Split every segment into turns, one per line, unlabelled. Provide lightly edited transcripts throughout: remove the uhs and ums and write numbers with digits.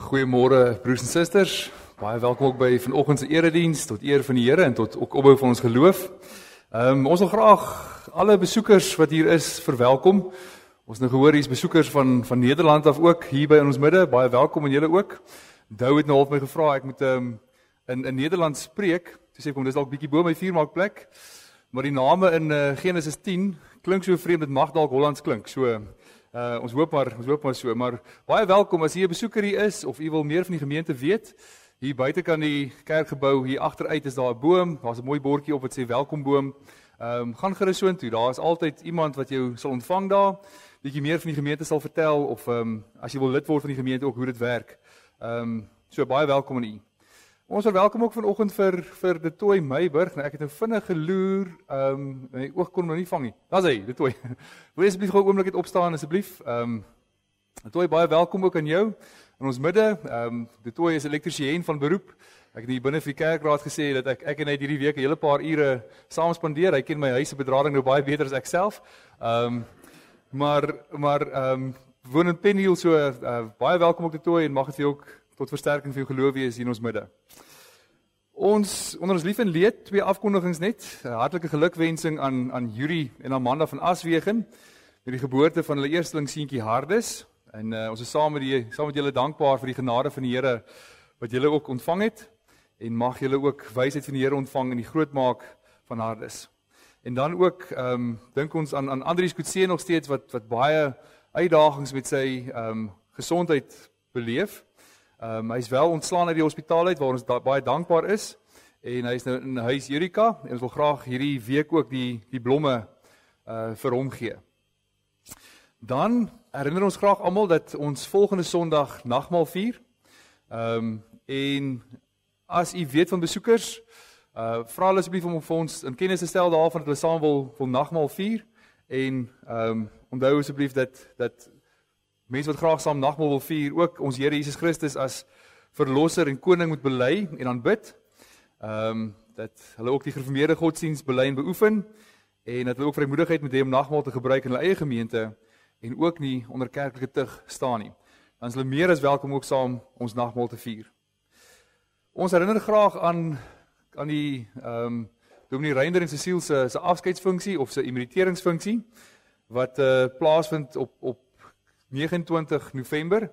Goeiemôre broers en susters, baie welkom ook by vanoggend se erediens, tot eer van die Here en tot ook opbou van ons geloof. Ons wil graag alle besoekers wat hier is verwelkom. Ons nou gehoor hier is besoekers van Nederland af ook, hier by in ons midde, baie welkom en julle ook. Dou het nou half my gevra, ek moet in Nederlands spreek, toe sê ek, dis dalk bietjie bo my vuurmaakplek, maar die name in Genesis 10 klink so vreemd, dit mag dalk Hollands klink, so... Ons hoop maar so, maar baie welkom as hier 'n besoeker hier is, of u wil meer van die gemeente weet, hier buite kan die kerkgebou, hier agteruit is daar 'n boom, daar's 'n mooi bordjie op wat sê welkom boom, gaan gerus soontoe, daar is altyd iemand wat jou sal ontvang daar, bietjie meer van die gemeente sal vertel, of as jy wil lid word van die gemeente ook hoe dit werk, so baie welkom aan u. Ons verwelkom ook vanoggend vir De Toy Meiburg. Nou ek het nou vinnig geloer, my oog kon hom nou nie vang nie. Daar's hy, De Toy. Wil jy asseblief gou 'n oomblik net opstaan asseblief? De Toy, baie welkom ook aan jou in ons midde. De Toy is elektriesien van beroep. Ek het hier binne vir die kerkraad gesê dat ek en hy hierdie week 'n hele paar ure saam spandeer. Hy ken my huis se bedrading nou baie beter as ek self. Woon in Penhill, so baie welkom ook De Toy en mag dit vir jou ook tot versterking vir jou geloof wees hier in ons midde. Onder ons lief en leed, 2 afkondigings net. Hartlike gelukwensing aan Yuri en Amanda van Aswegen met die geboorte van hulle eersteling seentjie Hardes. En ons is saam met julle dankbaar vir die genade van die Here wat julle ook ontvang het. En mag julle ook wysheid van die Here ontvang in die grootmaak van Hardes. En dan ook dink ons aan Andries Kutse nog steeds wat baie uitdagings met sy gesondheid beleef. Hy is wel ontslaan uit die hospitaal uit, waar ons baie dankbaar is, en hy is nou in huis Erika, en ons wil graag hierdie week ook die blomme vir hom gee. Dan herinner ons graag almal dat ons volgende Sondag nagmaal vier, en as u weet van besoekers, vra hulle asseblief om vir ons in kennis te stel daarvan dat hulle saam wil nagmaal vier, en onthou asseblief dat mense wat graag saam nagmaal wil vier, ook ons Here Jesus Christus as verlosser en koning moet bely en aanbid, dat hulle ook die gereformeerde godsdienst bely en beoefen, en dat hulle ook vrymoedigheid moet hê om nagmaal te gebruik in hulle eie gemeente, en ook nie onder kerklike tug staan nie. Dan is hulle meer as welkom ook saam ons nagmaal te vier. Ons herinner graag aan die Dominee Reinder en Cecile se afskeidsfunksie, of se emeriteringsfunksie, wat plaasvind op 29 November,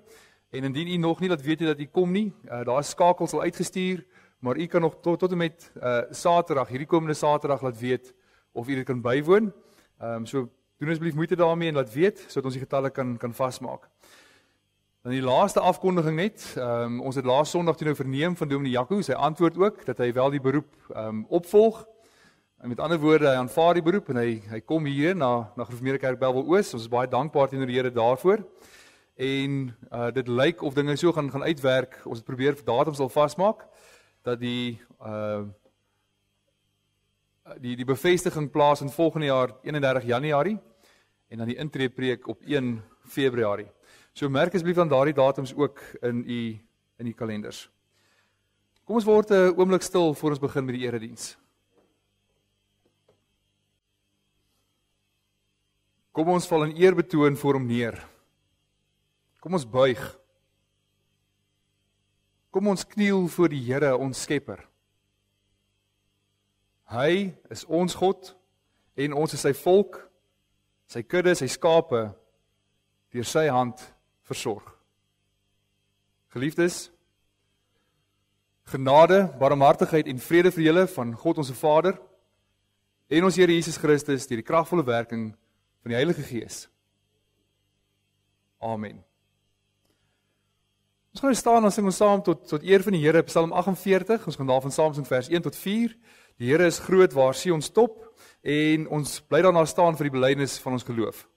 en indien u nog nie laat weet dat u kom nie, daar is skakels al uitgestuur, maar u kan nog tot en met Saterdag, hierdie komende Saterdag laat weet, of u dit kan bywoon, so doen asseblief moeite daarmee en laat weet, sodat ons die getalle kan vasmaak. Dan die laaste afkondiging net, ons het laas Sondag toe nou verneem van Dominee Jaco, sy antwoord ook, dat hy wel die beroep opvolg, en met ander woorde, hy aanvaar die beroep, en hy kom hier na Gereformeerde Kerk Bellville Oos, ons is baie dankbaar teenoor die Here daarvoor, en dit lyk of dinge so gaan uitwerk, ons het probeer datums al vasmaak, dat die bevestiging plaas in volgende jaar 31 Januarie, en dan die intreepreek op 1 Februarie. So merk asseblief aan daardie datums ook in die kalenders. Kom ons word 'n oomblik stil voor ons begin met die erediens. Kom ons val in eerbetoon voor hom neer. Kom ons buig. Kom ons kniel voor die Here, ons Skepper. Hy is ons God en ons is sy volk, sy kudde, sy skape, deur sy hand versorg. Geliefdes, genade, barmhartigheid en vrede vir julle van God ons Vader en ons Here Jesus Christus deur die kragvolle werking van die Heilige Gees. Amen. Ons gaan staan en sing ons saam tot eer van die Here, Psalm 48, ons gaan daarvan saam sing vers 1 tot 4. Die Here is groot waar Sion stop, en ons bly daarna staan vir die belydenis van ons geloof.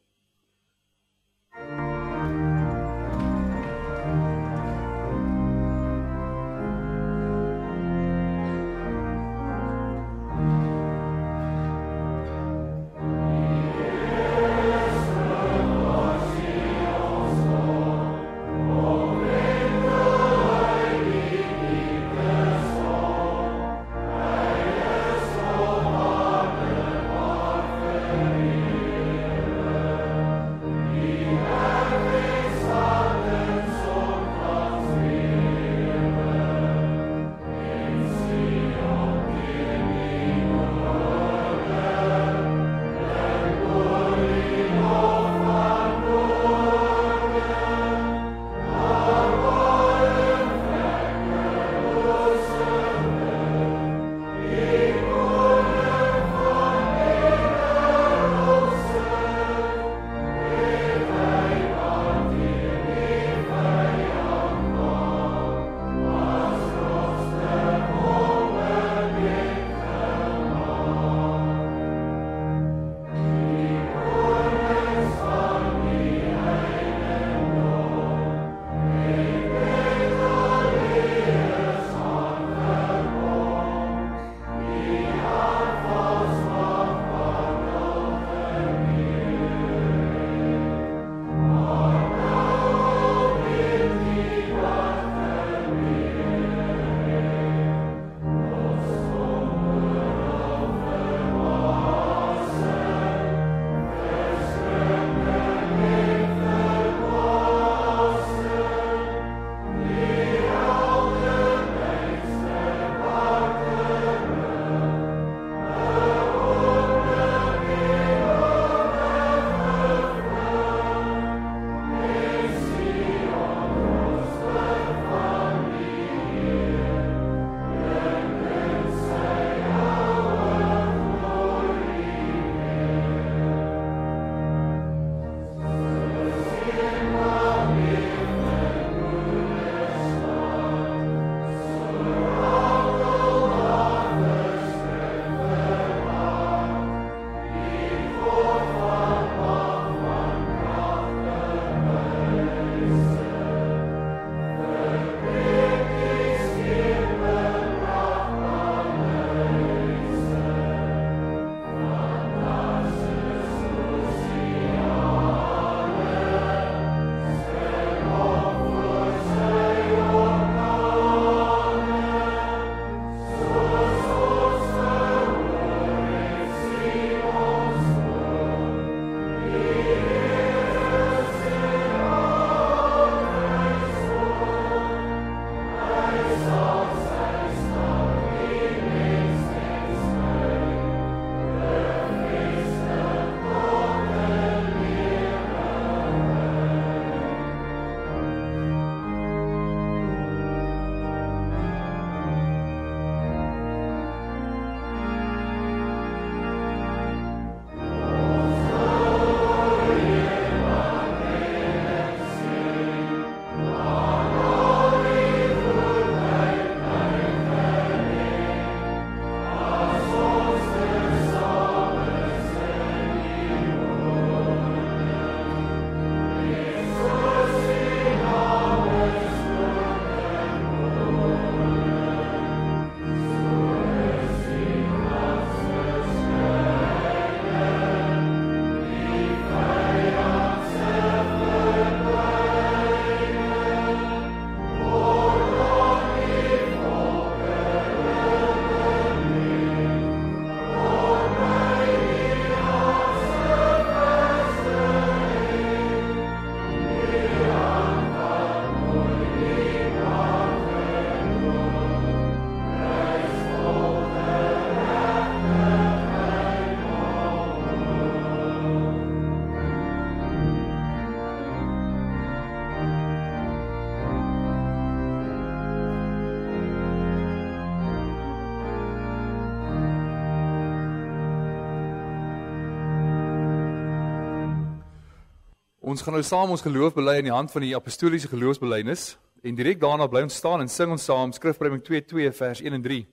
Ons gaan nou saam ons geloof bely aan die hand van die apostoliese geloofsbelijdenis en direk daarna bly ons staan en sing ons saam Skrifbreiding 2:2 vers 1 en 3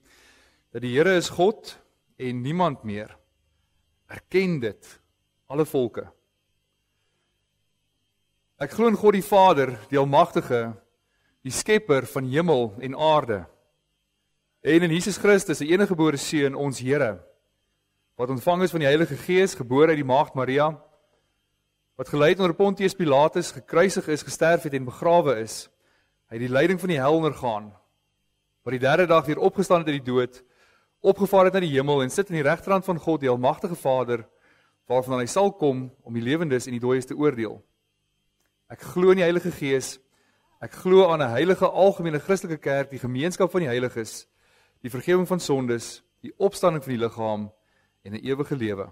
dat die Here is God en niemand meer. Erken dit, alle volke. Ek glo in God die Vader, die Almagtige, die Skepper van hemel en aarde. En in Jesus Christus, die eniggebore Seun, ons Here, wat ontvang is van die Heilige Gees, gebore uit die Maagd Maria, wat gelei onder Pontius Pilatus, gekruisig is, gesterf het en begrawe is. Hy het die lyding van die hel ondergaan, wat die derde dag weer opgestaan het uit die dood, opgevaar het na die hemel en sit aan die regterhand van God, die Almagtige Vader, waarvan hy sal kom om die lewendes en die dooies te oordeel. Ek glo in die Heilige Gees, ek glo aan 'n heilige algemene Christelike kerk, die gemeenskap van die heiliges, die vergifnis van sondes, die opstanding van die liggaam en 'n ewige lewe.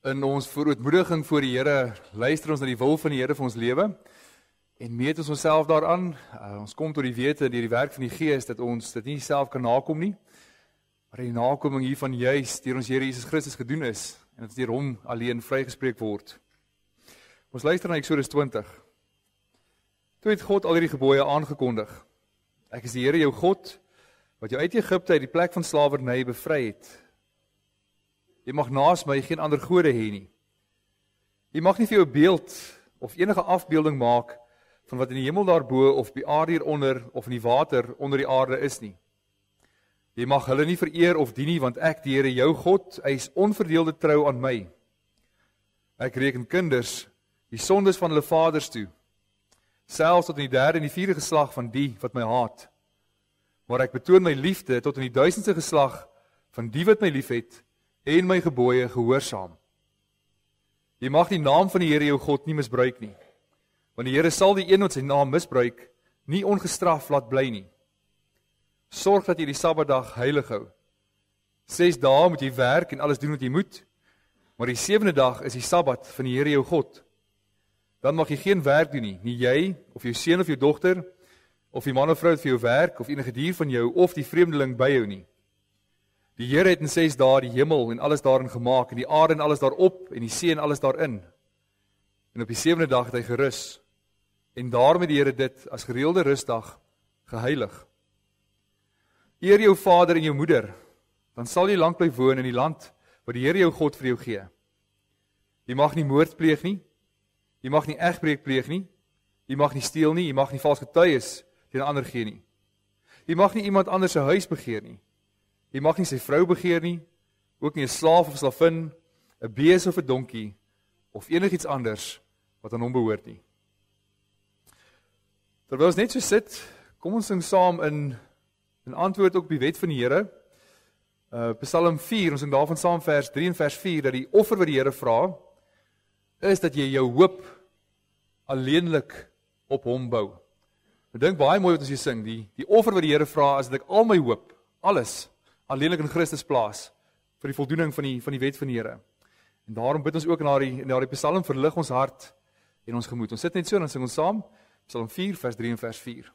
In ons verootmoediging voor die Here, luister ons na die wil van die Here vir ons lewe en meet ons onsself daaraan. Ons kom tot die wete deur die werk van die Gees dat ons dit nie self kan nakom nie, maar die nakoming hiervan juis deur ons Here Jesus Christus gedoen is en dat deur hom alleen vrygespreek word. Ons luister na Eksodus 20. Toe het God al hierdie gebooie aangekondig. Ek is die Here jou God wat jou uit Egipte uit die plek van slawerny bevry het. Jy mag naas my geen ander gode hê nie. Jy mag nie vir jou 'n beeld of enige afbeelding maak van wat in die hemel daarbo of op die aarde hieronder of in die water onder die aarde is nie. Jy mag hulle nie vereer of dien nie, want ek, die Here jou God, is onverdeelde trou aan my. Ek reken kinders die sondes van hulle vaders toe, selfs tot in die 3de en die 4de geslag van die wat my haat. Maar ek betoon my liefde tot in die 1000ste geslag van die wat my liefhet en my gebooie gehoorsaam. Jy mag die naam van die Here jou God nie misbruik nie, want die Here sal die een wat sy naam misbruik, nie ongestraf laat bly nie. Sorg dat jy die Sabbatdag heilig hou. 6 dae moet jy werk en alles doen wat jy moet, maar die 7de dag is die Sabbat van die Here jou God. Dan mag jy geen werk doen nie jy, of jou seun of jou dogter, of die man of vrou wat vir jou werk, of enige dier van jou, of die vreemdeling by jou nie. Die Here het in 6 dae die hemel en alles daarin gemaak, en die aarde en alles daarop, en die see en alles daarin. En op die 7de dag het hy gerus, en daarom het die Here dit as gereelde rustdag geheilig. Eer jou vader en jou moeder, dan sal jy lank bly woon in die land wat die Here jou God vir jou gee. Jy mag nie moord pleeg nie, jy mag nie egbreek pleeg nie, jy mag nie steel nie, jy mag nie vals getuies teen ander gee nie. Jy mag nie iemand anders se huis begeer nie. Jy mag nie sy vrou begeer nie, ook nie 'n slaaf of slavin, 'n bees of 'n donkie, of enigiets anders wat aan hom behoort nie. Terwyl ons net so sit, kom ons sing saam in antwoord ook op die wet van die Here. Psalm 4, ons sing daarvan saam vers 3 en vers 4, dat die offer wat die Here vra, is dat jy jou hoop alleenlik op hom bou. Ek dink baie mooi wat ons hier sing, die offer wat die Here vra, is dat ek al my hoop, alles, alleenlik in Christus plaas, vir die voldoening van die wet van die Here. En daarom bid ons ook in daardie Psalm, verlig ons hart en ons gemoed. Ons sit net so, dan sing ons saam, Psalm 4, vers 3 en vers 4.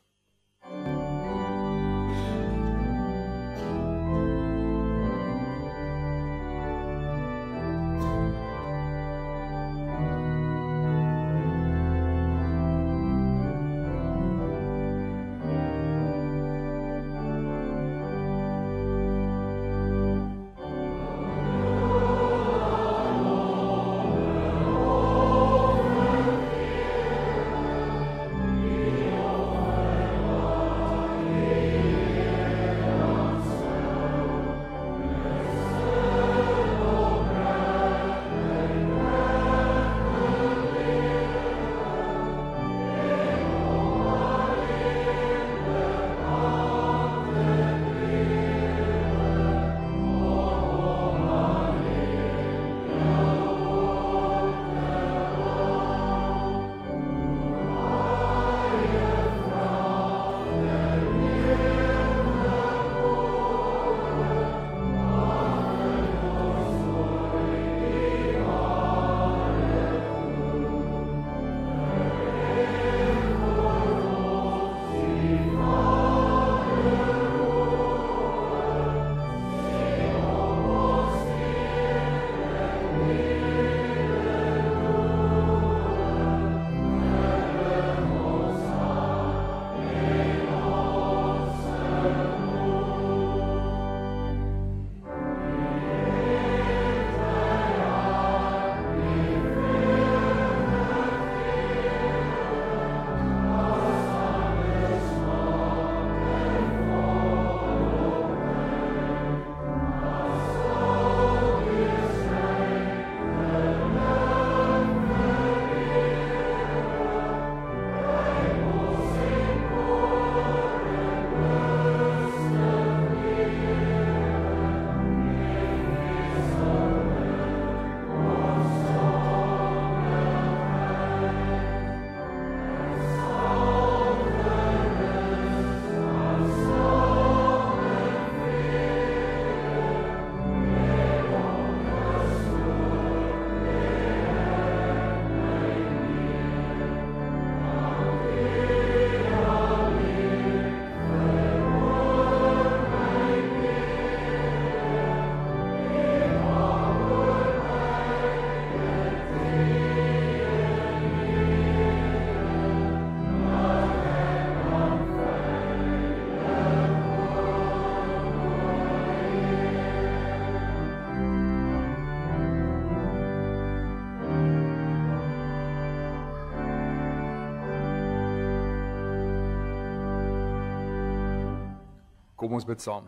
Kom ons bid saam.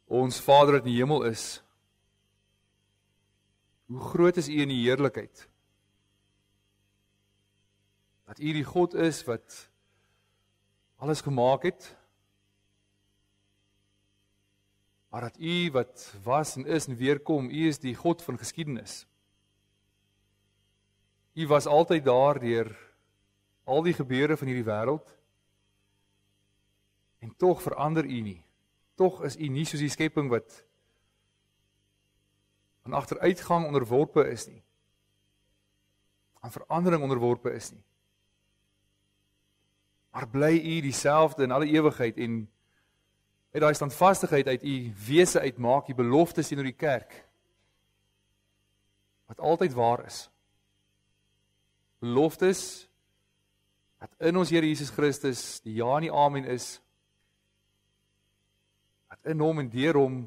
Ons Vader wat in die hemel is, hoe groot is U in die heerlikheid? Dat U die God is wat alles gemaak het, maar dat U wat was en is en weer kom, U is die God van geskiedenis. U was altyd daar deur al die gebeure van hierdie wêreld, en tog verander U nie. Tog is U nie soos die skepping wat aan agteruitgang onderworpe is nie, aan verandering onderworpe is nie. Maar bly U dieselfde in alle ewigheid en uit daai standvastigheid uit U wese uitmaak, U beloftes teenoor die kerk, wat altyd waar is. Beloftes dat in ons Here Jesus Christus die ja en die amen is, dat in hom en deur hom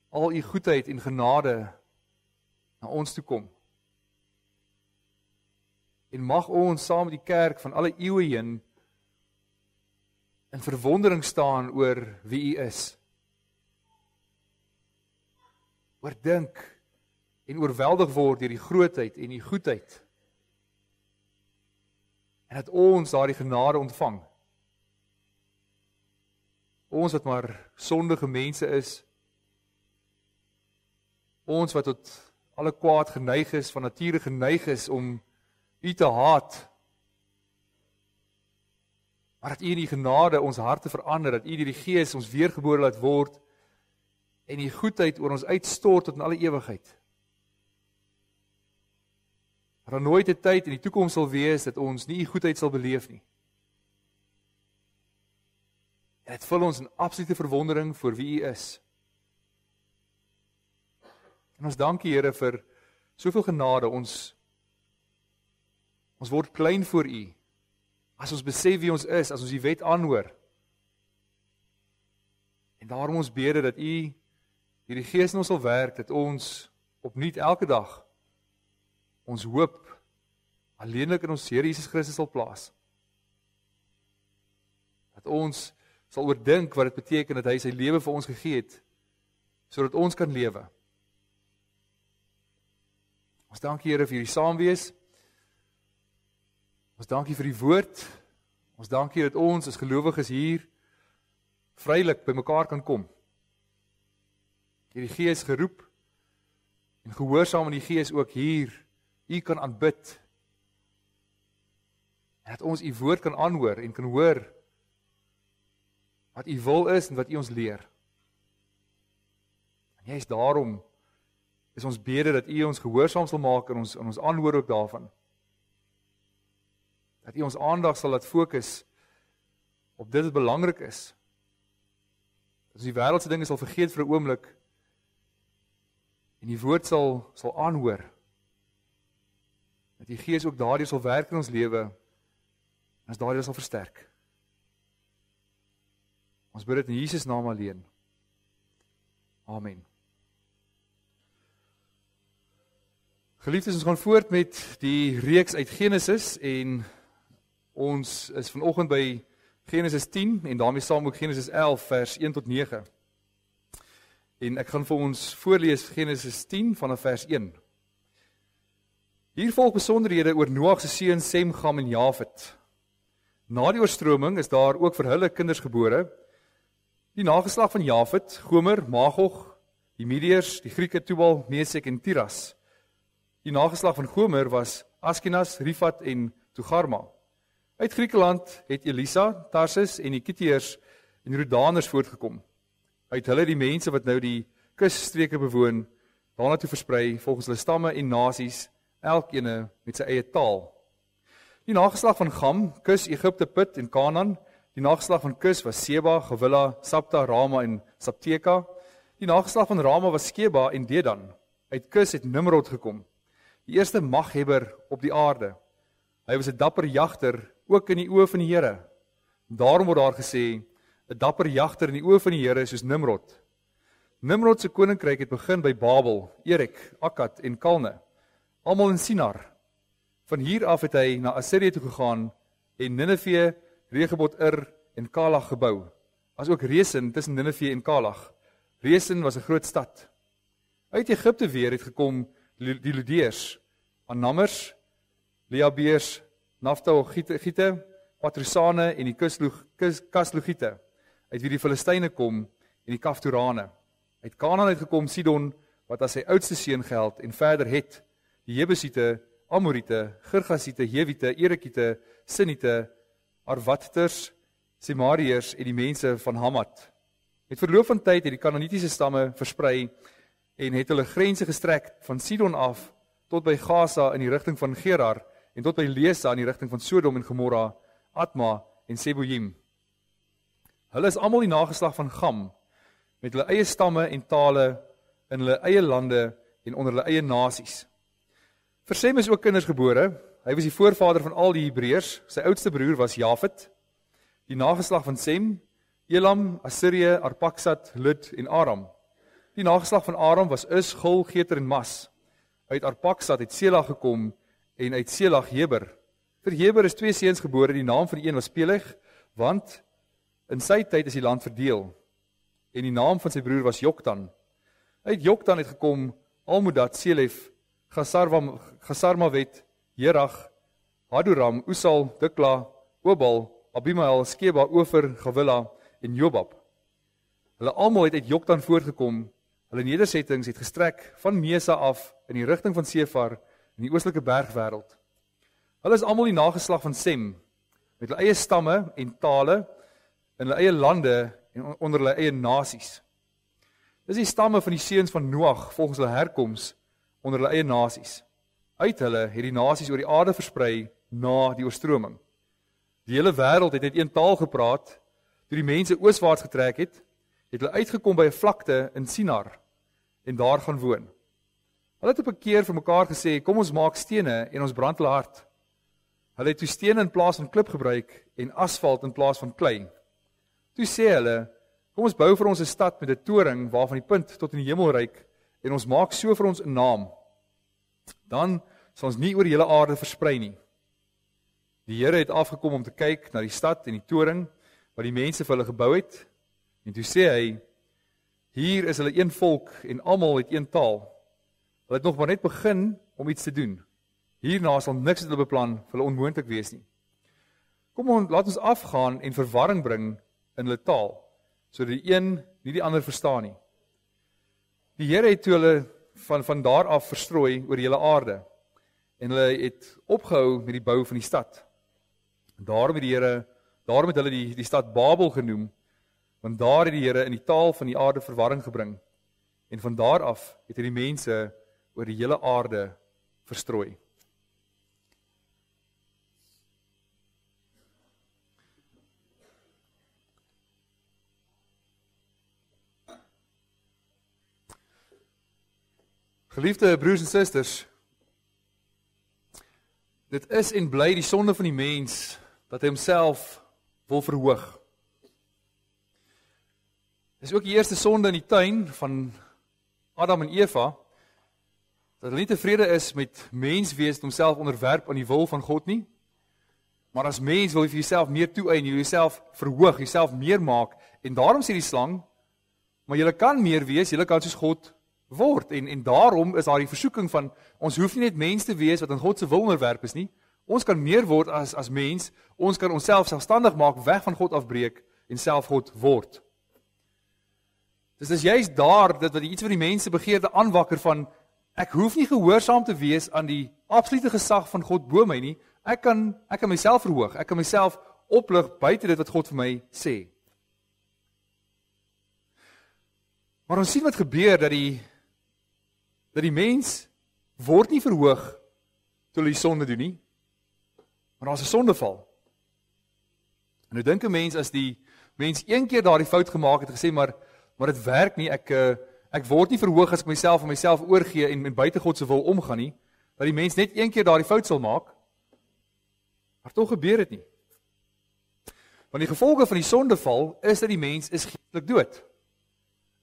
al U goedheid en genade na ons toe kom. En mag ons saam met die kerk van alle eeue heen in verwondering staan oor wie U is. Oordink en oorweldig word deur die grootheid en die goedheid. En dat ons daardie genade ontvang. Ons wat maar sondige mense is, ons wat tot alle kwaad geneig is, van nature geneig is om U te haat, maar dat U in die genade ons harte verander, dat U deur die Gees ons weergebore laat word, en die goedheid oor ons uitstort tot in alle ewigheid. Dat daar nooit 'n tyd in die toekoms sal wees, dat ons nie U goedheid sal beleef nie. En dit vul ons in absolute verwondering vir wie U is. En ons dank U, Here, vir soveel genade, ons word klein voor U, as ons besef wie ons is, as ons die wet aanhoor. En daarom ons bede dat U, die Gees in ons sal werk, dat ons opnuut elke dag ons hoop alleenlik in ons Here Jesus Christus sal plaas. Dat ons sal oordink wat dit beteken dat hy sy lewe vir ons gegee het, sodat ons kan lewe. Ons dank U, Here, vir hierdie saamwees. Ons dank U vir die woord. Ons dank U dat ons as gelowiges hier vrylik by mekaar kan kom. Hierdie Gees geroep en gehoorsaam in die Gees ook hier U kan aanbid. En dat ons U woord kan aanhoor en kan hoor wat U wil is en wat U ons leer. En juist daarom is ons bede dat U ons gehoorsaam sal maak en ons aanhoor ook daarvan. Dat U ons aandag sal laat fokus op dit wat belangrik is. Dat ons die wêreldse dinge sal vergeet vir 'n oomblik en die woord sal aanhoor. Dat die Gees ook daardeur sal werk in ons lewe en ons daardeur sal versterk. Ons bid dit in Jesus naam alleen. Amen. Geliefdes, ons gaan voort met die reeks uit Genesis en ons is vanoggend by Genesis 10 en daarmee saam ook Genesis 11 vers 1 tot 9. En ek gaan vir ons voorlees Genesis 10 vanaf vers 1. Hier volg besonderhede oor Noag se seuns Sem, Cham en Jafet. Na die oorstroming is daar ook vir hulle kinders gebore. Die nageslag van Jafet, Gomer, Magog, die Mediërs, die Grieke, Tubal, Mesek en Tiras. Die nageslag van Gomer was Askenas, Rifat en Togarma. Uit Griekeland het Elisa, Tarsis en die Kitiërs en Rodaners voortgekom. Uit hulle die mense wat nou die kusstreke bewoon, daarna toe versprei volgens hulle stamme en nasies, elkeen met sy eie taal. Die nageslag van Cham, Kus, Egipte, Put en Kanaan. Die nageslag van Kus was Seba, Gewilla, Sabta, Rama en Sabteka. Die nageslag van Rama was Skeba en Dedan. Uit Kus het Nimrod gekom, die eerste maghebber op die aarde. Hy was 'n dapper jagter, ook in die oë van die Here. Daarom word daar gesê, 'n dapper jagter in die oë van die Here soos Nimrod. Nimrod se koninkryk het begin by Babel, Erek, Akkad en Kalne, almal in Sinar. Van hier af het hy na Assirië toe gegaan en Ninive, Rehoboth, en Kalag gebou, as ook Resen tussen Ninive en Kalag. Resen was 'n groot stad. Uit Egipte weer het gekom die Ludeërs, Anammers, Leabeers, Naftahogiete, Patrusane en die Kaslugiete, uit wie die Filistyne kom en die Kaftorane. Uit Kanaan uitgekom Sidon, wat as sy oudste seun geld, en verder Het, die Jebusiete, Amorite, Girgasiete, Hewite, Erekiete, Sinite, Arwaters, Semariërs en die mense van Hamat. Met verloop van tyd het die Kanaanitiese stamme versprei en het hulle grense gestrek van Sidon af tot by Gaza in die rigting van Gerar en tot by Lesa in die rigting van Sodom en Gomorra, Atma en Seboim. Hulle is almal die nageslag van Gam, met hulle eie stamme en tale in hulle eie lande en onder hulle eie nasies. Vir Sem is ook kinders gebore. Hy was die voorvader van al die Hebreërs. Sy oudste broer was Jafet. Die nageslag van Sem, Elam, Assirië, Arpaksad, Lud en Aram. Die nageslag van Aram was Is, Gul, Geter en Mas. Uit Arpaksad het Selag gekom en uit Selag Heber. Vir Heber is 2 seuns gebore. Die naam van die een was Peleg, want in sy tyd is die land verdeel. En die naam van sy broer was Joktan. Uit Joktan het gekom Almodad, Selef, Gasarmawet, Jerag, Hadoram, Usal, Dikla, Obal, Abimael, Skeba, Ofer, Gavilla en Jobab. Hulle almal het uit Joktan voortgekom. Hulle nedersettings het gestrek van Mesa af in die rigting van Sefar in die oostelike bergwêreld. Hulle is almal die nageslag van Sem, met hulle eie stamme en tale in hulle eie lande en onder hulle eie nasies. Dis die stamme van die seuns van Noag volgens hulle herkoms onder hulle eie nasies. Uit hulle het die nasies oor die aarde versprei na die oorstroming. Die hele wêreld het net een taal gepraat. Toe die mense ooswaarts getrek het hulle uitgekom by 'n vlakte in Sinar en daar gaan woon. Hulle het op 'n keer vir mekaar gesê, kom ons maak stene en ons brand hulle hart. Hulle het toe stene in plaas van klip gebruik en asfalt in plaas van klei. Toe sê hulle, kom ons bou vir ons 'n stad met 'n toring waarvan die punt tot in die hemel reik en ons maak so vir ons 'n naam. Dan sal ons nie oor die hele aarde versprei nie. Die Here het afgekom om te kyk na die stad en die toring wat die mense vir hulle gebou het. En toe sê hy, hier is hulle een volk en almal het een taal. Hulle het nog maar net begin om iets te doen. Hierna sal niks wat hulle beplan vir hulle onmoontlik wees nie. Laat ons afgaan en verwarring bring in hulle taal, sodat die een nie die ander verstaan nie. Die Here het toe hulle van daar af verstrooi oor die hele aarde en hulle het opgehou met die bou van die stad. Daarom het hulle die stad Babel genoem, want daar het die Here in die taal van die aarde verwarring gebring en van daar af het hy die mense oor die hele aarde verstrooi. Geliefde broers en susters, dit is en bly die sonde van die mens dat hy homself wil verhoog. Dis ook die eerste sonde in die tuin van Adam en Eva, dat hulle nie tevrede is met menswees wat homself onderwerp aan die wil van God nie, maar as mens wil jy vir jouself meer toeëien, jy wil jouself verhoog, jouself meer maak, en daarom sê die slang, maar jy kan meer wees, jy kan soos God word, en daarom is daar die versoeking van, ons hoef nie net mens te wees wat aan God se wil onderwerp is nie, ons kan meer word as mens, ons kan onsself selfstandig maak, weg van God afbreek, en self God word. Dis juist daar, dat wat iets wat die mense begeerde aanwakker van, ek hoef nie gehoorsaam te wees aan die absolute gesag van God bo my nie, ek kan myself verhoog, ek kan myself oplig buite dit wat God vir my sê. Maar ons sien wat gebeur, dat die mens word nie verhoog toe hulle die sonde doen nie, maar daar is 'n sondeval. En nou dink 'n mens, as die mens een keer daardie fout gemaak het, gesê, maar dit werk nie, ek word nie verhoog as ek myself aan myself oorgee en buite God se wil omgaan nie, dat die mens net een keer daardie fout sal maak, maar tog gebeur dit nie. Want die gevolge van die sondeval is dat die mens is geestelik dood.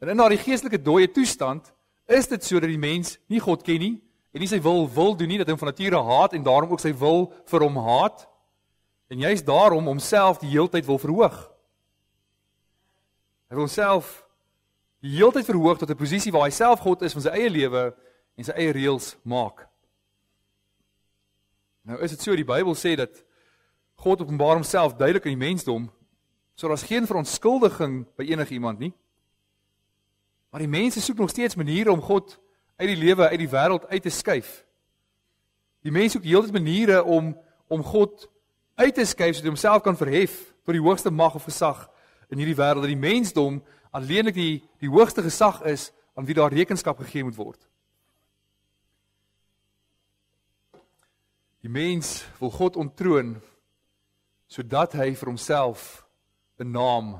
En in daardie geestelike dooie toestand is dit so dat die mens nie God ken nie, en nie sy wil doen nie, dat hy hom van nature haat, en daarom ook sy wil vir hom haat, en juist daarom homself die heeltyd wil verhoog. Hy wil homself die heeltyd verhoog tot 'n posisie waar hy self God is van sy eie lewe en sy eie reëls maak. Nou is dit so, die Bybel sê dat God openbaar homself duidelik in die mensdom, so daar's geen verontskuldiging by enige iemand nie. Maar die mense soek nog steeds maniere om God uit die lewe, uit die wêreld uit te skuif. Die mense soek heeltyd maniere om God uit te skuif sodat hy homself kan verhef tot die hoogste mag of gesag in hierdie wêreld, dat die mensdom alleenlik die hoogste gesag is aan wie daar rekenskap gegee moet word. Die mens wil God onttroon sodat hy vir homself 'n naam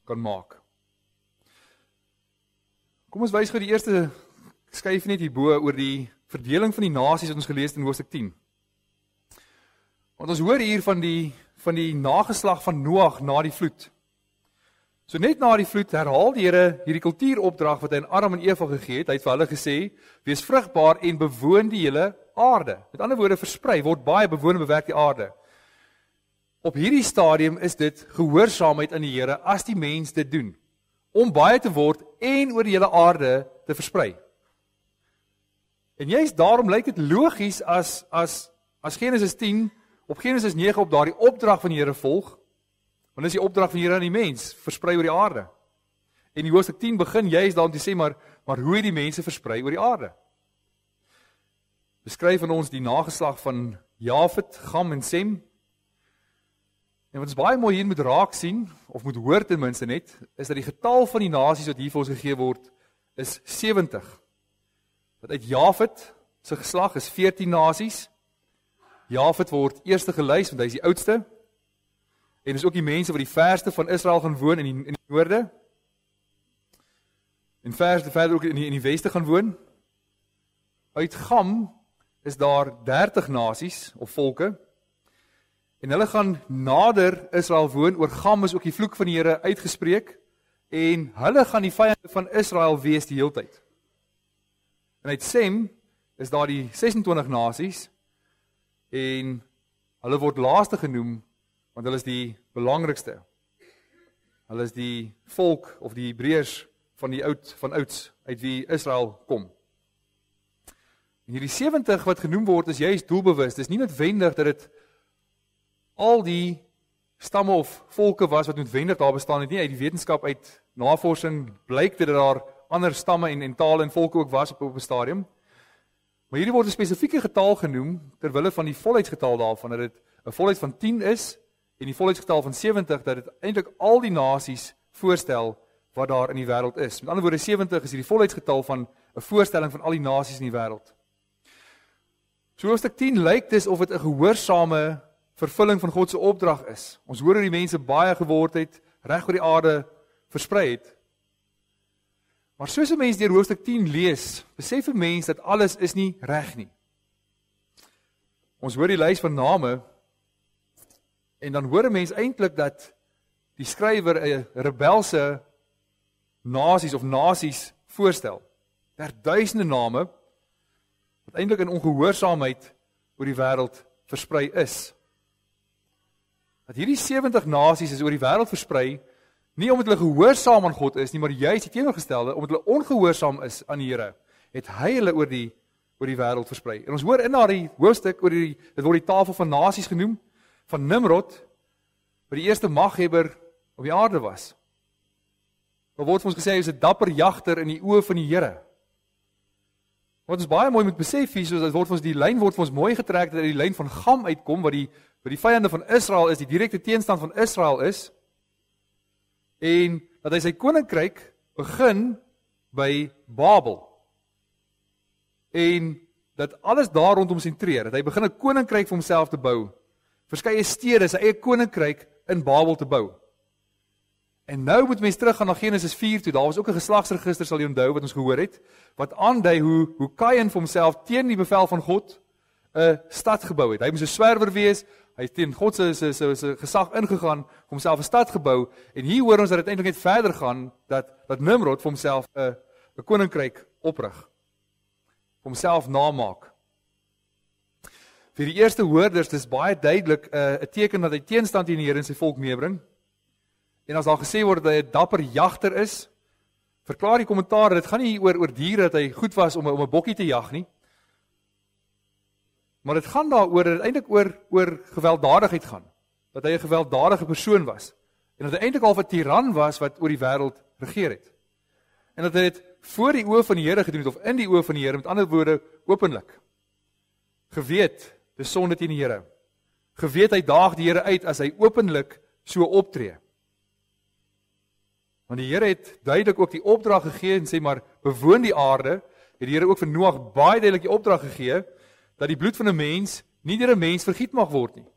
kan maak. Kom ons wys gou die eerste skyf net hierbo oor die verdeling van die nasies wat ons gelees het in hoofstuk 10. Want ons hoor hier van die nageslag van Noag na die vloed. So net na die vloed herhaal die Here hierdie kultuuropdrag wat hy aan Adam en Eva gegee het. Hy het vir hulle gesê: "Wees vrugbaar en bewoon die hele aarde." Met ander woorde, versprei, word baie, bewoon en bewerk die aarde. Op hierdie stadium is dit gehoorsaamheid aan die Here as die mens dit doen, om baie te word en oor die hele aarde te versprei. En juist daarom lyk dit logies as Genesis 10 op Genesis 9 op daardie opdrag van die Here volg, want dis die opdrag van die Here aan die mens, versprei oor die aarde. En die hoofstuk 10 begin juist daarom te sê, maar hoe het die mense versprei oor die aarde? Beskryf aan ons die nageslag van Jafet, Gam en Sem. En wat ons baie mooi hier moet raak sien, of moet hoor ten minste net, is dat die getal van die nasies wat hier vir ons gegee word, is 70. Dat uit Jafet se geslag is 14 nasies. Jafet word eerste gelys, want hy is die oudste. En is ook die mense wat die verste van Israel gaan woon in die noorde. En verder ook in die weste gaan woon. Uit Gam is daar 30 nasies of volke. En hulle gaan nader Israel woon. Oor Gam is ook die vloek van die Here uitgespreek. En hulle gaan die vyande van Israel wees die heeltyd. En uit Sem is daar die 26 nasies. En hulle word laaste genoem, want hulle is die belangrikste. Hulle is die volk of die Hebreërs van ouds uit wie Israel kom. En hierdie 70 wat genoem word is juist doelbewus. Dis nie noodwendig dat dit al die stamme of volke was wat noodwendig daar bestaan het nie. Uit die wetenskap, uit navorsing blyk dit dat daar ander stamme en tale en volke ook was op 'n stadium. Maar hierdie word 'n spesifieke getal genoem ter wille van die volheidsgetal daarvan, dat dit 'n volheid van 10 is en die volheidsgetal van 70, dat dit eintlik al die nasies voorstel wat daar in die wêreld is. Met ander woorde, 70 is hierdie volheidsgetal van 'n voorstelling van al die nasies in die wêreld. So hoofstuk 10 lyk dis of dit 'n gehoorsame vervulling van God se opdrag is. Ons hoor hoe die mense baie geword het, reg oor die aarde versprei het. Maar soos 'n mens deur hoofstuk 10 lees, besef 'n mens dat alles is nie reg nie. Ons hoor die lys van name, en dan hoor 'n mens eintlik dat die skrywer 'n rebelse nasies voorstel. Daar duisende name, wat eintlik in ongehoorsaamheid oor die wêreld versprei is. Dat hierdie 70 nasies is oor die wêreld versprei, nie omdat hulle gehoorsaam aan God is nie, maar juist die teenoorgestelde, omdat hulle ongehoorsaam is aan die Here, het hy hulle oor die wêreld versprei. En ons hoor in daardie hoofstuk dit word die tafel van nasies genoem, van Nimrod, wat die eerste maghebber op die aarde was. Daar word vir ons gesê hy is 'n dapper jagter in die oë van die Here. Wat ons baie mooi moet besef hier, soos die lyn word vir ons mooi getrek dat uit die lyn van Gam uitkom, wat die vyande van Israel is, die direkte teenstand van Israel is, en dat hy sy koninkryk begin by Babel. En dat alles daar rondom sentreer, dat hy begin 'n koninkryk vir homself te bou, verskeie stede, sy eie koninkryk in Babel te bou. En nou moet mens teruggaan na Genesis 4 toe, daar was ook 'n geslagsregister, sal jy onthou, wat ons gehoor het, wat aandui hoe Kain vir homself teen die bevel van God 'n stad gebou het. Hy moes 'n swerwer wees, hy het teen God se gesag ingegaan, vir homself 'n stad gebou, en hier hoor ons dat dit eintlik net verder gaan, dat Nimrod vir homself 'n koninkryk oprig, vir homself namaak. Vir die eerste hoorders, dis baie duidelik 'n teken dat hy teenstand teen die Here en sy volk meebring. En as daar gesê word dat hy 'n dapper jagter is, verklaar die kommentaar, dit gaan nie oor diere, dat hy goed was om 'n bokkie te jag nie. Maar dit gaan daaroor, dat dit eintlik oor gewelddadigheid gaan. Dat hy 'n gewelddadige persoon was. En dat hy eintlik al 'n tiran was wat oor die wêreld regeer het. En dat hy dit voor die oë van die Here gedoen het, of in die oë van die Here, met ander woorde, openlik. Geweet, dis sonde teen die Here. Geweet, hy daag die Here uit as hy openlik so optree. Want die Here het duidelik ook die opdrag gegee en sê maar, bewoon die aarde, het die Here ook vir Noag baie duidelik die opdrag gegee, dat die bloed van 'n mens nie deur 'n mens vergiet mag word nie.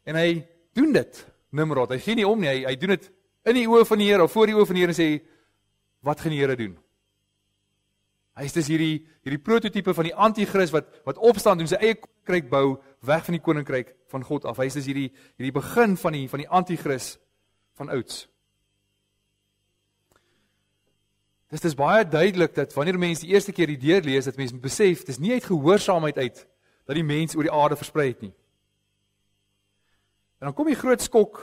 En hy doen dit, Nimrod, hy gee nie om nie, hy doen dit in die oë van die Here, of voor die oë van die Here, en sê, wat gaan die Here doen? Hy is dus hierdie prototype van die anti-kris wat opstaan doen, sy eie koninkryk bou, weg van die koninkryk van God af. Hy is dus hierdie begin van die anti-kris van ouds. Dis baie duidelik dat wanneer mense die eerste keer die deur lees, dat mense besef, dis nie uit gehoorsaamheid uit, dat die mens oor die aarde versprei het nie. En dan kom die groot skok,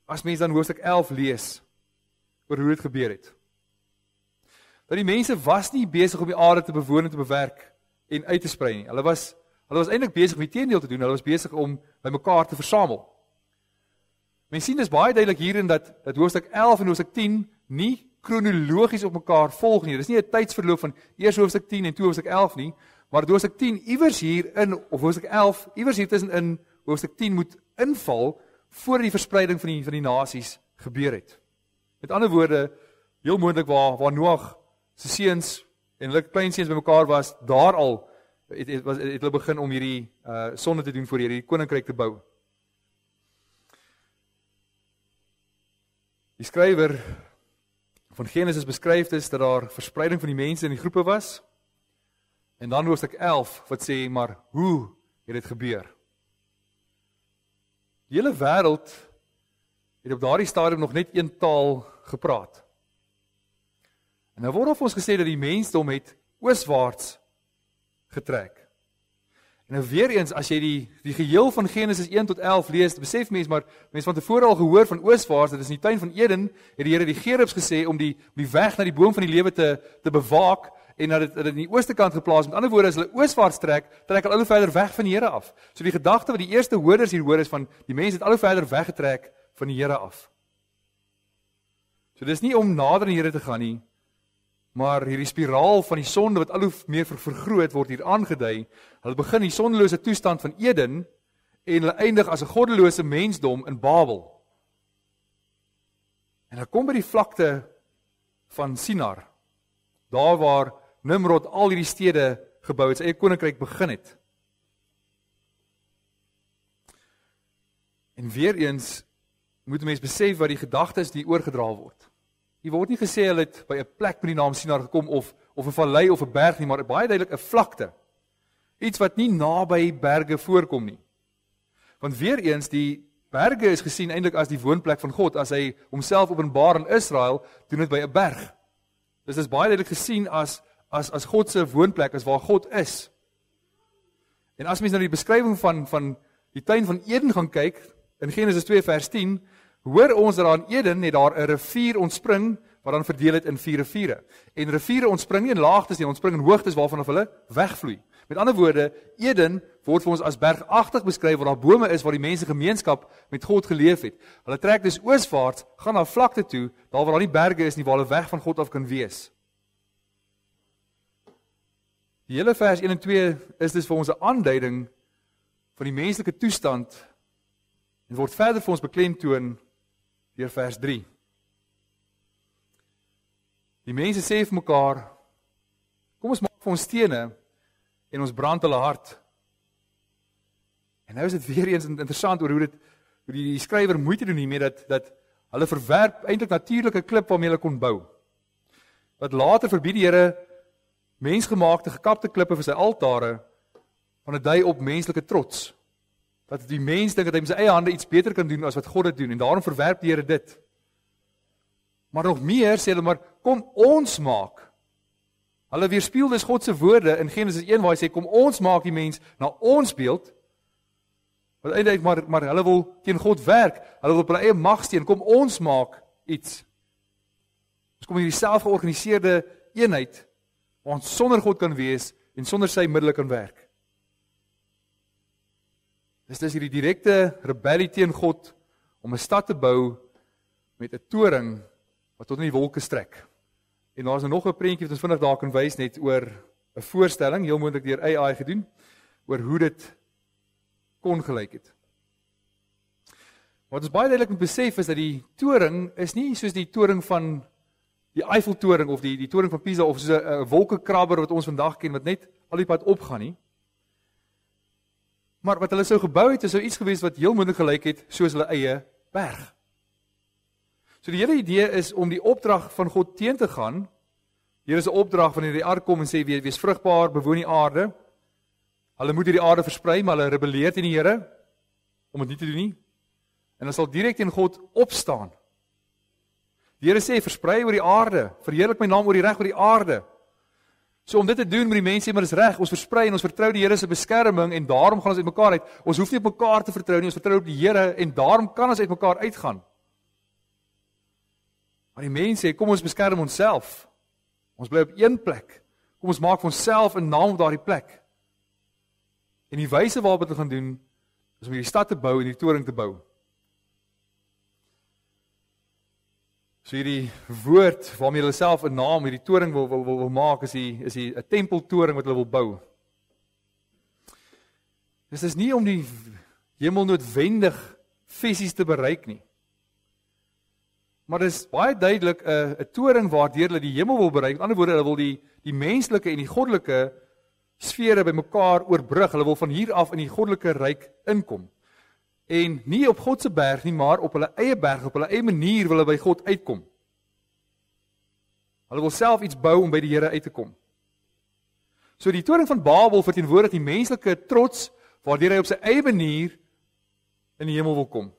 as mense dan hoofstuk 11 lees, oor hoe dit gebeur het. Dat die mense was nie besig om die aarde te bewoon en te bewerk, en uit te sprei nie. Hulle was eintlik besig om die teendeel te doen, hulle was besig om by mekaar te versamel. Mens sien dis baie duidelik hierin dat hoofstuk 11 en hoofstuk 10 nie kronologies op mekaar volg nie. Dis nie 'n tydsverloop van eers hoofstuk 10 en toe hoofstuk 11 nie, maar hoofstuk 10 iewers hierin, of hoofstuk 11 iewers hier tussenin hoofstuk 10 moet inval voor die verspreiding van die nasies gebeur het. Met ander woorde, heel moontlik waar Noag se seuns en hulle kleinseuns bymekaar was, daar al het hulle begin om hierdie sonde te doen voor hierdie koninkryk te bou. Die skrywer van Genesis beskryf dit dat daar verspreiding van die mense in die groepe was. En dan hoofstuk 11 wat sê, maar hoe het dit gebeur? Die hele wêreld het op daardie stadium nog net een taal gepraat. En nou word ons gesê dat die mensdom het ooswaarts getrek. En nou weer eens, as jy die geheel van Genesis 1 tot 11 lees, besef mens van tevore al gehoor van ooswaarts, dit is in die tuin van Eden, het die Here die gerubs gesê om die weg na die boom van die lewe te bewaak, en dat dit in die ooste kant geplaas. Met ander woorde, as hulle ooswaarts trek hulle al hoe verder weg van die Here af. So die gedagte wat die eerste hoorders hier hoor is van, die mense het al hoe verder weggetrek van die Here af. So dis nie om nader aan die Here te gaan nie, maar hierdie spiraal van die sonde wat al hoe meer vergroot word hier aangedui. Hulle begin die sondelose toestand van Eden en hulle eindig as 'n goddelose mensdom in Babel. En hulle kom by die vlakte van Sinar, daar waar Nimrod al hierdie stede gebou het, sy eie koninkryk begin het. En weer eens moet 'n mens besef wat die gedagte is die oorgedra word. Hier word nie gesê hulle het by 'n plek met die naam Sinar gekom of 'n vallei of 'n berg nie, maar baie duidelik 'n vlakte. Iets wat nie naby berge voorkom nie. Want weer eens, die berge is gesien eintlik as die woonplek van God. As hy homself openbaar in Israel, doen dit by 'n berg. Dus dit is baie duidelik gesien as God se woonplek, as waar God is. En as mens na die beskrywing van die tuin van Eden gaan kyk, in Genesis 2 vers 10, hoor ons dat daar in Eden het daar 'n rivier ontspring, wat dan verdeel het in 4 riviere. En riviere ontspring nie in laagtes nie, ontspring in hoogtes waarvan hulle wegvloei. Met ander woorde, Eden word vir ons as bergagtig beskryf, waar daar bome is, waar die mense gemeenskap met God geleef het. Hulle trek dus ooswaarts, gaan na vlakte toe, daar waar nie berge is nie, waar hulle weg van God af kan wees. Die hele vers 1 en 2 is dus vir ons 'n aanduiding van die menslike toestand, en word verder vir ons beklemtoon deur vers 3. Die mense sê vir mekaar, kom ons maak vir ons stene, en ons brand hulle hart. En nou is dit weer eens interessant oor hoe die skrywer moeite doen hiermee, dat hulle verwerp eintlik natuurlike klip waarmee hulle kon bou. Wat later verbied die Here mensgemaakte gekapte klippe vir sy altare, van 'n dui op menslike trots. Dat die mens dink dat hy met sy eie hande iets beter kan doen as wat God dit doen, en daarom verwerp die Here dit. Maar nog meer sê hulle maar, kom ons maak. Hulle weerspieël dus God se woorde in Genesis 1 waar hy sê, kom ons maak die mens na ons beeld. Wat eintlik maar hulle wil teen God werk, hulle wil op hulle eie mag steun, kom ons maak iets. Ons kom hierdie selfgeorganiseerde eenheid, waar ons sonder God kan wees, en sonder sy middele kan werk. Dis hierdie direkte rebellie teen God, om 'n stad te bou, met 'n toring, wat tot in die wolke strek, En daar is nog 'n prentjie wat ons vinnig daar kan wys net oor 'n voorstelling, heel moontlik deur AI gedoen, oor hoe dit kon gelyk het. Wat ons baie duidelik moet besef is dat die toring is nie soos die toring van die Eiffeltoring of die toring van Pisa of soos 'n wolkekrabber wat ons vandag ken wat net al die pad opgaan nie. Maar wat hulle sou gebou het, sou iets gewees wat heel moontlik gelyk het soos hulle eie berg. So die hele idee is om die opdrag van God teen te gaan. Hier is 'n opdrag wanneer die ark kom en sê wees vrugbaar, bewoon die aarde. Hulle moet hierdie aarde versprei, maar hulle rebelleer teen die Here om dit nie te doen nie. En hulle sal direk teen God opstaan. Die Here sê versprei oor die aarde, verheerlik my naam oor die reg oor die aarde. So om dit te doen, moet die mense sê maar dis reg, ons versprei en ons vertrou die Here se beskerming en daarom gaan ons uitmekaar uit. Ons hoef nie op mekaar te vertrou nie, ons vertrou op die Here en daarom kan ons uitmekaar uitgaan. Maar die mense sê kom ons beskerm onsself. Ons bly op een plek. Kom ons maak vir onsself 'n naam op daardie plek. En die wyse waarop dit gaan doen is om hierdie stad te bou en die toring te bou. So hierdie woord waarmee hulle self 'n naam hierdie toring wil maak is 'n tempeltoring wat hulle wil bou. Dis is nie om die hemel noodwendig fisies te bereik nie. Maar dit is baie duidelik 'n toring waardeur hulle die hemel wil bereik. Met ander woorde, hulle wil die menslike en die goddelike sfere bymekaar oorbrug. Hulle wil van hier af in die goddelike ryk inkom. En nie op God se berg nie, maar op hulle eie berg, op hulle eie manier wil hulle by God uitkom. Hulle wil self iets bou om by die Here uit te kom. So die toring van Babel verteenwoordig die menslike trots waardeur hy op sy eie manier in die hemel wil kom.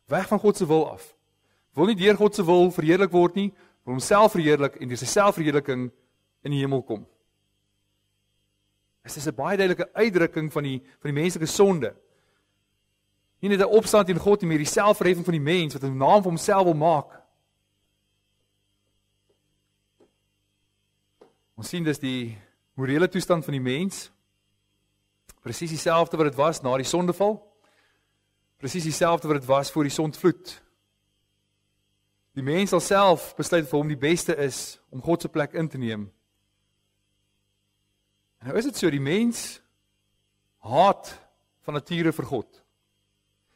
Weg van God se wil af. Wil nie deur God se wil verheerlik word nie, wil homself verheerlik en deur sy selfverheerliking in die hemel kom. Dit is 'n baie duidelike uitdrukking van die menslike sonde. Nie net 'n opstand teen God nie, maar die selfverheffing van die mens wat 'n naam vir homself wil maak. Ons sien dis die morele toestand van die mens, presies dieselfde wat dit was na die sondeval, presies dieselfde wat dit was voor die sondvloed. Die mens sal self besluit vir hom die beste is om God se plek in te neem. En nou is dit so, die mens haat van nature vir God.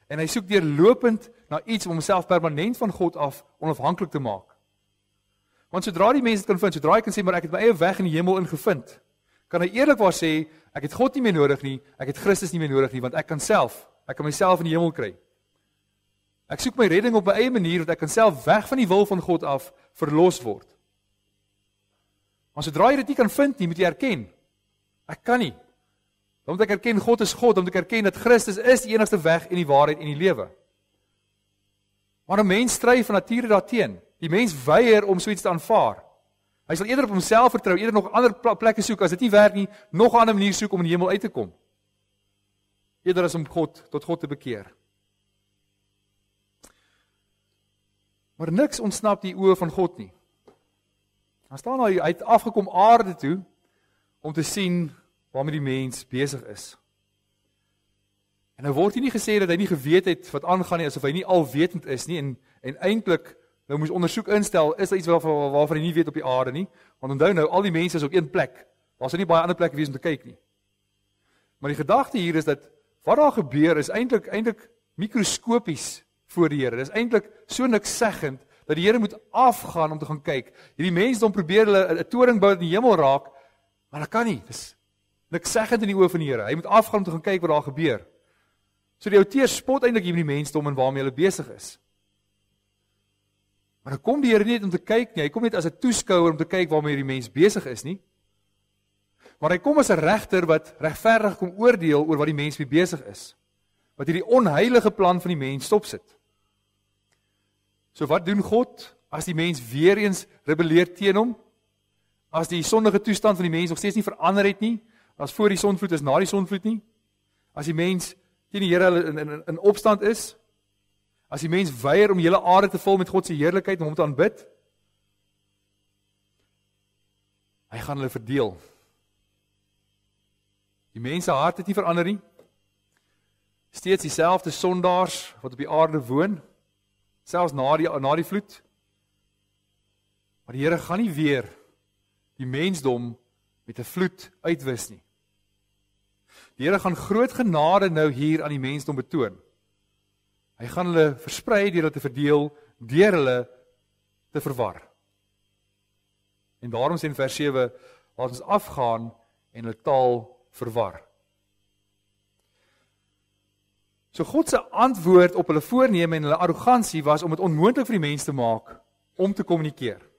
En hy soek deurlopend na iets om homself permanent van God af onafhanklik te maak. Want sodra die mens dit kan vind, sodra hy kan sê, maar ek het my eie weg in die hemel ingevind, kan hy eerlikwaar sê, ek het God nie meer nodig nie, ek het Christus nie meer nodig nie, want ek kan myself in die hemel kry. Ek soek my redding op my eie manier, want ek kan self weg van die wil van God af verlos word. Maar sodra jy dit nie kan vind nie, moet jy erken, ek kan nie. Dan moet ek erken, God is God, dan moet ek erken dat Christus is die enigste weg en die waarheid en die lewe. Maar 'n mens stry van nature daarteen. Die mens weier om so iets te aanvaar. Hy sal eerder op homself vertrou, eerder nog ander plekke soek, as dit nie werk nie, nog 'n ander manier soek om in die hemel uit te kom. Eerder as om tot God te bekeer. Maar niks ontsnap die oë van God nie. Dan staan hy het afgekom aarde toe om te sien waarmee die mens besig is. En nou word hier nie gesê dat hy nie geweet het wat aangaan nie, asof hy nie alwetend is nie, en eintlik nou moes ondersoek instel, is daar iets waarvan hy nie weet op die aarde nie, want onthou nou, al die mense is op een plek, daar sou nie baie ander plekke wees om te kyk nie. Maar die gedagte hier is dat, wat daar gebeur is eintlik mikroskopies voor die Here, dit is eintlik so niks seggend, dat die Here moet afgaan om te gaan kyk. Hierdie mense dan probeer hulle 'n toring bou in die hemel raak, maar dat kan nie, dit is niks seggend in die oë van die Here, hy moet afgaan om te gaan kyk wat daar gebeur. So die outeer spot eintlik hier met die mensdom en waarmee hulle besig is. Maar dan kom die Here nie net om te kyk nie, hy kom net as 'n toeskouer om te kyk waarmee die mens besig is nie. Maar hy kom as 'n regter wat regverdig kom oordeel oor wat die mens mee besig is. Wat hierdie onheilige plan van die mens stopsit. So wat doen God as die mens weer eens rebelleer teen hom? As die sondige toestand van die mens nog steeds nie verander het nie, as voor die sondvloed is na die sondvloed nie, as die mens teen die Here in opstand is, as die mens weier om die hele aarde te vul met God se heerlikheid en hom te aanbid, hy gaan hulle verdeel. Die mense hart het nie verander nie, steeds dieselfde sondaars wat op die aarde woon, selfs na die vloed. Maar die Here gaan nie weer die mensdom met 'n vloed uitwis nie. Die Here gaan groot genade nou hier aan die mensdom betoon. Hy gaan hulle versprei deur hulle te verdeel, deur hulle te verwar. En daarom sê in vers 7, laat ons afgaan en hulle taal verwar. So God se antwoord op hulle voorneme en hulle arrogansie was om dit onmoontlik vir die mens te maak om te kommunikeer.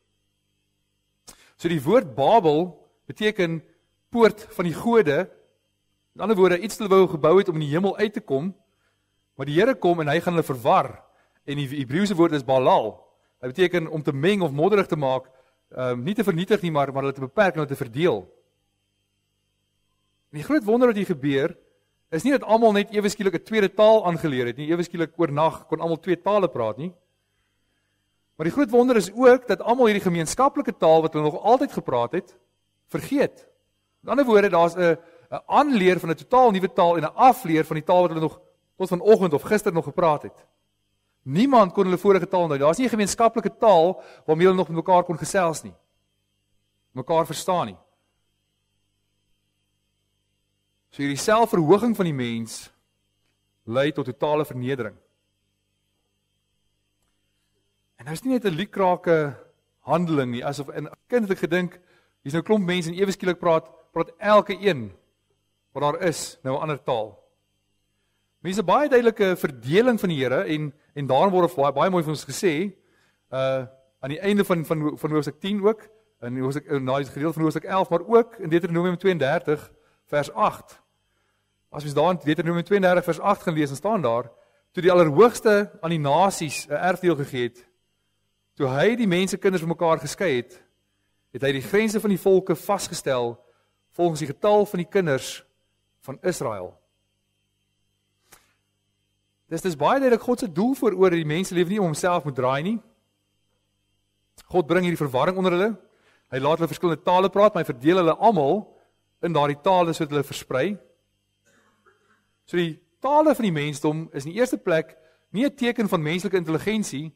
So die woord Babel beteken poort van die gode. In ander woorde, iets wat hulle gebou het om in die hemel uit te kom, maar die Here kom en hy gaan hulle verwar. En die Hebreëse woord is Balal. Dit beteken om te meng of modderig te maak, nie te vernietig nie, maar hulle te beperk en hulle te verdeel. En die groot wonder wat hier gebeur, is nie dat almal net ewe skielik 'n tweede taal aangeleer het nie, ewe skielik oornag kon almal twee tale praat nie. Maar die groot wonder is ook dat almal hierdie gemeenskaplike taal wat hulle nog altyd gepraat het, vergeet. In ander woorde, daar's 'n aanleer van 'n totaal nuwe taal en 'n afleer van die taal wat hulle nog tot vanoggend of gister nog gepraat het. Niemand kon hulle vorige taal onthou. Daar's nie 'n gemeenskaplike taal waarmee hulle nog met mekaar kon gesels nie. Mekaar verstaan nie. So hierdie selfverhoging van die mens lei tot totale vernedering. En nou is nie net 'n liekrake handeling nie, asof 'n kind het gedink, hier's nou 'n klomp mense en ewe skielik praat elke een wat daar is nou 'n ander taal. Mense baie duidelike verdeling van die Here en daarom word baie mooi vir ons gesê aan die einde van hoofstuk 10 ook, in die gedeelte van hoofstuk 11, maar ook in Deuteronomium 32 vers 8. As ons daar in Deuteronomium 32 vers 8 gaan lees, dan staan daar, toe die Allerhoogste aan die nasies 'n erfdeel gegee het, toe hy die mense kinders van mekaar geskei het, het hy die grense van die volke vasgestel volgens die getal van die kinders van Israel. Dis baie duidelik God se doel voor oor dat die mense lewe nie om homself moet draai nie. God bring hierdie verwarring onder hulle. Hy laat hulle verskillende tale praat, maar hy verdeel hulle almal in daardie tale sodat hulle versprei. So die tale van die mensdom is in die eerste plek nie 'n teken van menslike intelligensie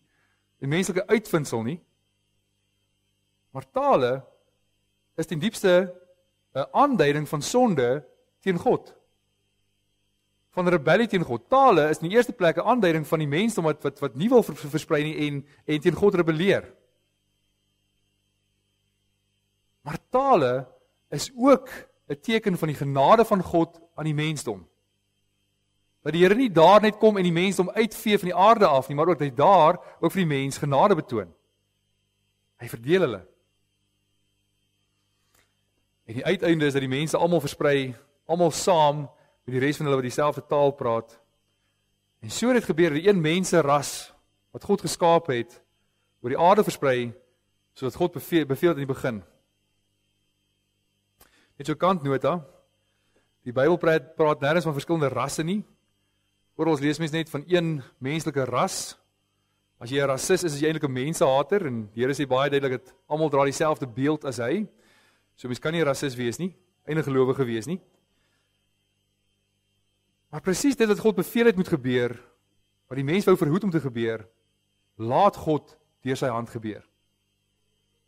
en menslike uitvindsel nie. Maar tale is ten diepste 'n aanduiding van sonde teen God. Van rebellie teen God. Tale is in die eerste plek 'n aanduiding van die mensdom wat nie wil versprei nie en teen God rebelleer. Maar tale is ook 'n teken van die genade van God aan die mensdom. Dat die Here nie daar net kom en die mensdom uitvee van die aarde af nie, maar ook dat hy daar ook vir die mens genade betoon. Hy verdeel hulle. En die uiteinde is dat die mense almal versprei, almal saam met die res van hulle wat dieselfde taal praat. En so het dit gebeur, die een menseras wat God geskaap het, oor die aarde versprei, sodat God beveel het in die begin. Net so kantnota, die Bybel praat nêrens van verskillende rasse nie. Oral lees mens net van een menslike ras. As jy 'n rasis is jy eintlik 'n mensehater, en die Here sê baie duidelik dat almal dra dieselfde beeld as hy. So mens kan nie 'n rasis wees nie, enige gelowige wees nie. Maar presies dit wat God beveel het moet gebeur, wat die mens wou verhoed om te gebeur, laat God deur sy hand gebeur.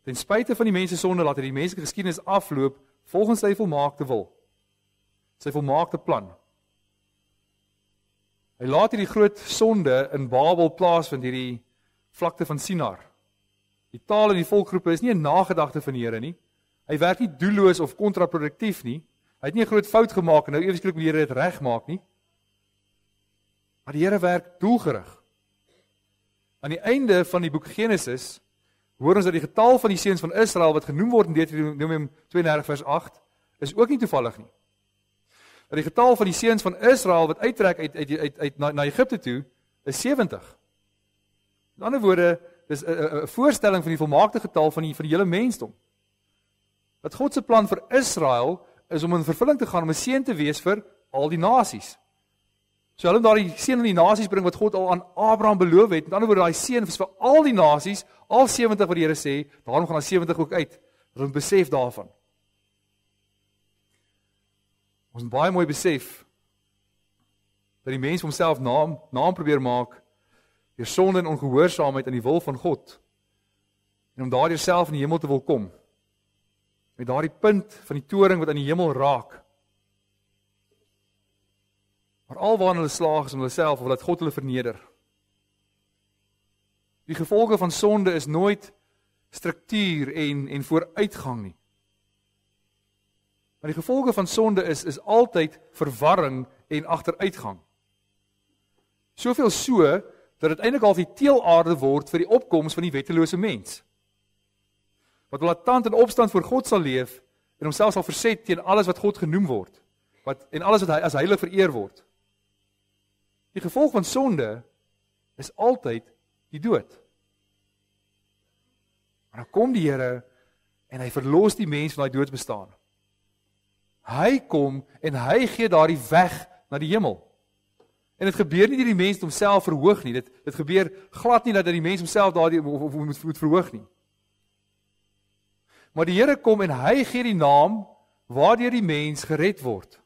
Ten spyte van die mense sonde laat hy die menslike geskiedenis afloop volgens sy volmaakte wil, sy volmaakte plan. Hy laat hierdie groot sonde in Babel plaasvind, hierdie vlakte van Sinar. Die taal en die volkgroepe is nie 'n nagedagte van die Here nie. Hy werk nie doelloos of kontraproduktief nie. Hy het nie 'n groot fout gemaak en nou ewesklik moet die Here dit regmaak nie. Maar die Here werk doelgerig. Aan die einde van die boek Genesis hoor ons dat die getal van die seuns van Israel wat genoem word in Deuteronomium 32 vers 8 is ook nie toevallig nie. Dat die getal van die seuns van Israel wat uittrek uit na Egipte toe is 70. In ander woorde, dis 'n voorstelling van die volmaakte getal van die hele mensdom. Dat God se plan vir Israel is om in vervulling te gaan om 'n seën te wees vir al die nasies. So hulle daardie seën aan die nasies bring wat God al aan Abraham beloof het. Met ander woorde, daai seën is vir al die nasies, al 70 wat die Here sê, daarom gaan daar 70 ook uit. Ons besef daarvan. Ons moet baie mooi besef dat die mens homself naam probeer maak deur sonde en ongehoorsaamheid aan die wil van God. en om daardeur self in die hemel te wil kom. Met daardie punt van die toring wat aan die hemel raak. Maar alwaar hulle slaag is om hulle self, of dat God hulle verneder. Die gevolge van sonde is nooit struktuur en vooruitgang nie. Maar die gevolge van sonde is altyd verwarring en agteruitgang. Soveel so, dat dit eintlik al die teelaarde word vir die opkoms van die wettelose mens. Wat blaatant in opstand voor God sal leef, en homself sal verset teen alles wat God genoem word, en alles wat hy as heilig vereer word. Die gevolg van sonde is altyd die dood. Maar dan kom die Here en hy verlos die mens van daai doodsbestaan. Hy kom en hy gee daardie weg na die hemel. En dit gebeur nie dat die mens homself verhoog nie. Dit gebeur glad nie dat die mens homself daardie moet verhoog nie. Maar die Here kom en hy gee die naam waardeur die mens gered word.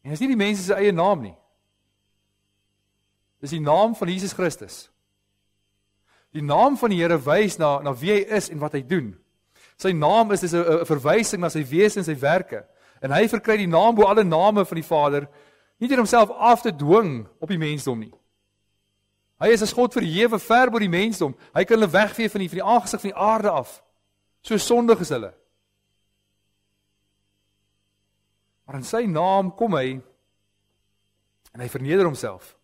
En dit is nie die mens se eie naam nie. Dis die naam van Jesus Christus. Die naam van die Here wys na wie hy is en wat hy doen. Sy naam is 'n verwysing na sy wese en sy werke. En hy verkry die naam bo alle name van die Vader, nie deur homself af te dwing op die mensdom nie. Hy is as God verhewe ver bo die mensdom. Hy kan hulle wegvee van die aangesig van die aarde af. So sondig is hulle. Maar in sy naam kom hy en hy verneder homself.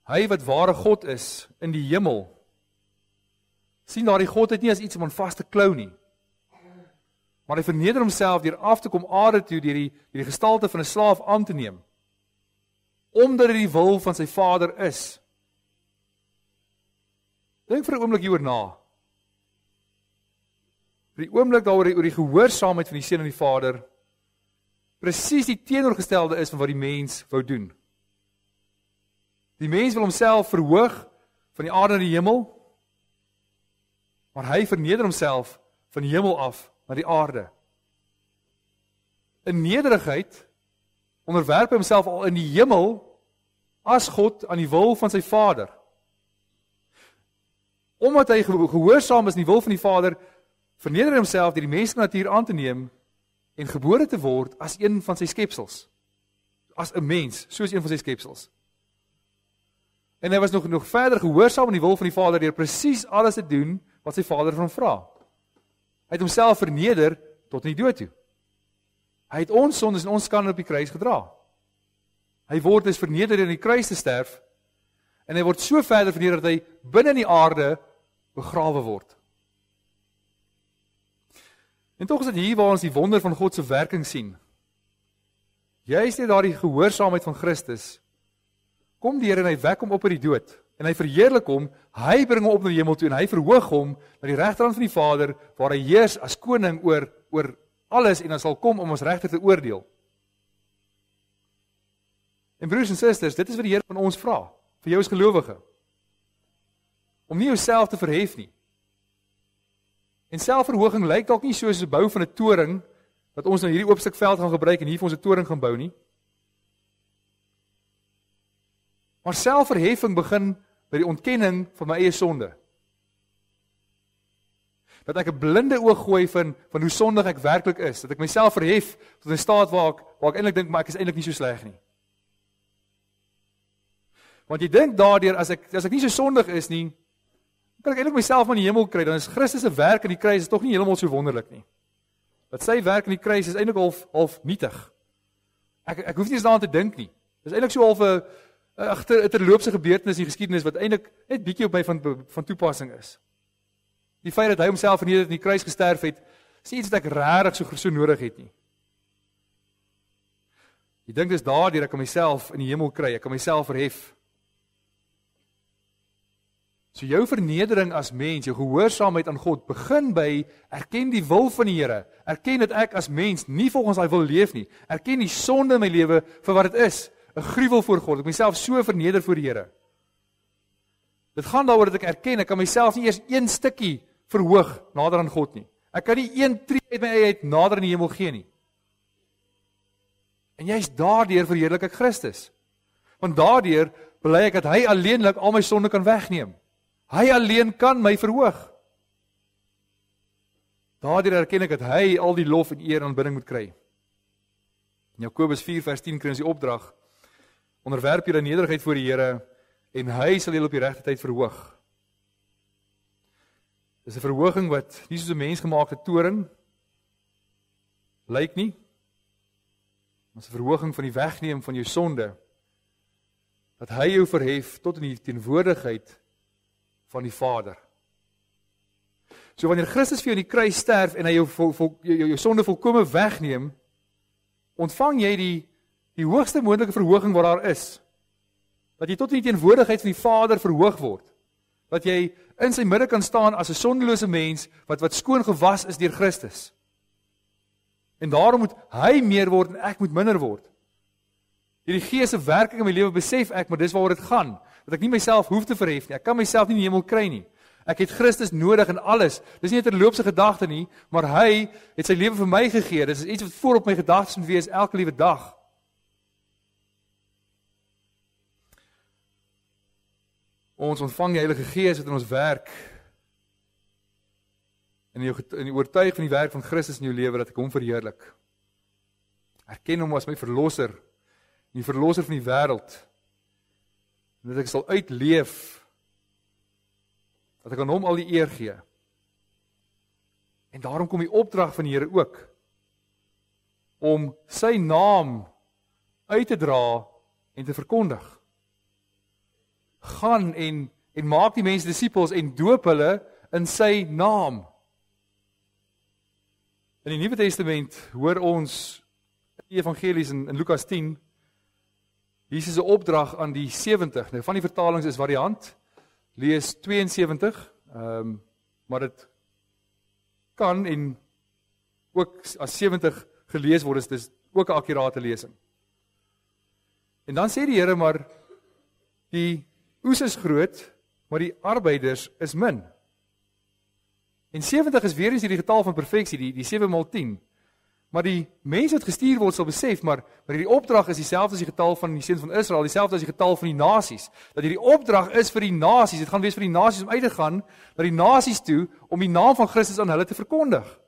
Hy wat ware God is in die hemel, sien daardie godheid nie as iets om aan vas te klou nie. Maar hy verneder homself deur af te kom aarde toe, deur die gestalte van 'n slaaf aan te neem. Omdat dit die wil van sy Vader is. Dink vir 'n oomblik hieroor na. Vir die oomblik daaroor oor die gehoorsaamheid van die Seun en die Vader, presies die teenoorgestelde is van wat die mens wou doen. Die mens wil homself verhoog van die aarde na die hemel, maar hy verneder homself van die hemel af na die aarde. In nederigheid onderwerp hy homself al in die hemel as God aan die wil van sy Vader. Omdat hy gehoorsaam is aan die wil van die Vader, verneder hy homself deur die menslike natuur aan te neem en gebore te word as een van sy skepsels. As 'n mens, soos een van sy skepsels. En hy was nog verder gehoorsaam aan die wil van die Vader deur presies alles te doen wat sy Vader van hom vra. Hy het homself verneder tot in die dood toe. Hy het ons sondes en ons skande op die kruis gedra. Hy word dus verneder in die kruis te sterf en hy word so verder verneder dat hy binne in die aarde begrawe word. En tog is dit hier waar ons die wonder van God se werking sien. Juist net daardie gehoorsaamheid van Christus kom die Here en hy wek hom op uit die dood. En hy verheerlik hom, hy bring hom op na die hemel toe en hy verhoog hom na die regterhand van die Vader waar hy heers as koning oor alles en dan sal kom om ons regter te oordeel. En broers en susters, dit is wat die Here van ons vra, vir jou as gelowige. Om nie jouself te verhef nie. En selfverhoging lyk dalk nie soos 'n bou van 'n toring wat ons nou hierdie oop stuk veld gaan gebruik en hier vir ons 'n toring gaan bou nie. Maar selfverheffing begin by die ontkenning van my eie sonde. Dat ek 'n blinde oog gooi van hoe sondig ek werklik is, dat ek myself verhef tot 'n staat waar ek eintlik dink maar ek is eintlik nie so sleg nie. Want jy dink daardeur as ek nie so sondig is nie, kan ek eintlik myself in die hemel kry, dan is Christus se werk in die kruis is tog nie heeltemal so wonderlik nie. Dat sy werk in die kruis is eintlik half nietig. Ek hoef nie eens daaraan te dink nie. Dis eintlik so half 'n terloopse gebeurtenis in die geskiedenis wat eintlik net bietjie op my van toepassing is. Die feit dat hy homself verneder het en in die kruis gesterf het, is nie iets wat ek regtig so nodig het nie. Ek dink dis daardeur ek kan myself in die hemel kry, ek kan myself verhef. So jou vernedering as mens, jou gehoorsaamheid aan God, begin by erken die wil van die Here. Erken dat ek as mens nie volgens hy wil leef nie. Erken die sonde in my lewe vir wat dit is, 'n gruwel voor God. Ek myself so verneder voor die Here. Dit gaan daaroor dat ek erken, ek kan myself nie eers een stukkie verhoog nader aan God nie. Ek kan nie een tree uit my eie uit nader in die hemel gee nie. En jy's daardeur verheerlik ek Christus. Want daardeur bely ek dat hy alleenlik al my sonde kan wegneem. Hy alleen kan my verhoog. Daardeur erken ek dat hy al die lof en eer en aanbidding moet kry. In Jakobus 4 vers 10 kry ons die opdrag: onderwerp julle nederigheid voor die Here en hy sal julle op die regte tyd verhoog. Dis 'n verhoging wat nie soos 'n mensgemaakte toring lyk nie. Maar 'n verhoging van die wegneem van jou sonde, dat hy jou verhef tot in die teenwoordigheid van die Vader. So wanneer Christus vir jou in die kruis sterf en hy jou sonde volkome wegneem, ontvang jy die hoogste moontlike verhoging wat daar is. Dat jy tot in die teenwoordigheid van die Vader verhoog word. Dat jy in sy midde kan staan as 'n sondelose mens wat skoon gewas is deur Christus. En daarom moet hy meer word en ek moet minder word. Hierdie Gees se werking in my lewe besef ek, maar dis waaroor dit gaan. Dat ek nie myself hoef te verhef nie. Ek kan myself nie in die hemel kry nie. Ek het Christus nodig in alles. Dis nie 'n terloopse gedagte nie, maar hy het sy lewe vir my gegee. Dis iets wat voor op my gedagtes moet wees elke liewe dag. Ons ontvang die Heilige Gees wat in ons werk. En die oortuig van die werk van Christus in jou lewe dat ek hom verheerlik. Erken hom as my verlosser, die verlosser van die wêreld. En dat ek sal uitleef dat ek aan hom al die eer gee. En daarom kom die opdrag van die Here ook om sy naam uit te dra en te verkondig. Gaan en maak die mense disippels en doop hulle in sy naam. In die Nuwe Testament hoor ons in die evangelies in Lukas 10 Jesus se opdrag aan die 70. Nou van die vertalings is variant. Lees 72, maar dit kan en ook as 70 gelees word, is dit ook 'n akkurate lesing. En dan sê die Here, maar die oes is groot, maar die arbeiders is min. En 70 is weer eens hierdie getal van perfeksie, die 7 maal 10. Maar die mense wat gestuur word sal besef, maar hierdie opdrag is dieselfde as die getal van die seuns van Israel, dieselfde as die getal van die nasies. Dat hierdie opdrag is vir die nasies, dit gaan wees vir die nasies om uit te gaan na die nasies toe om die naam van Christus aan hulle te verkondig.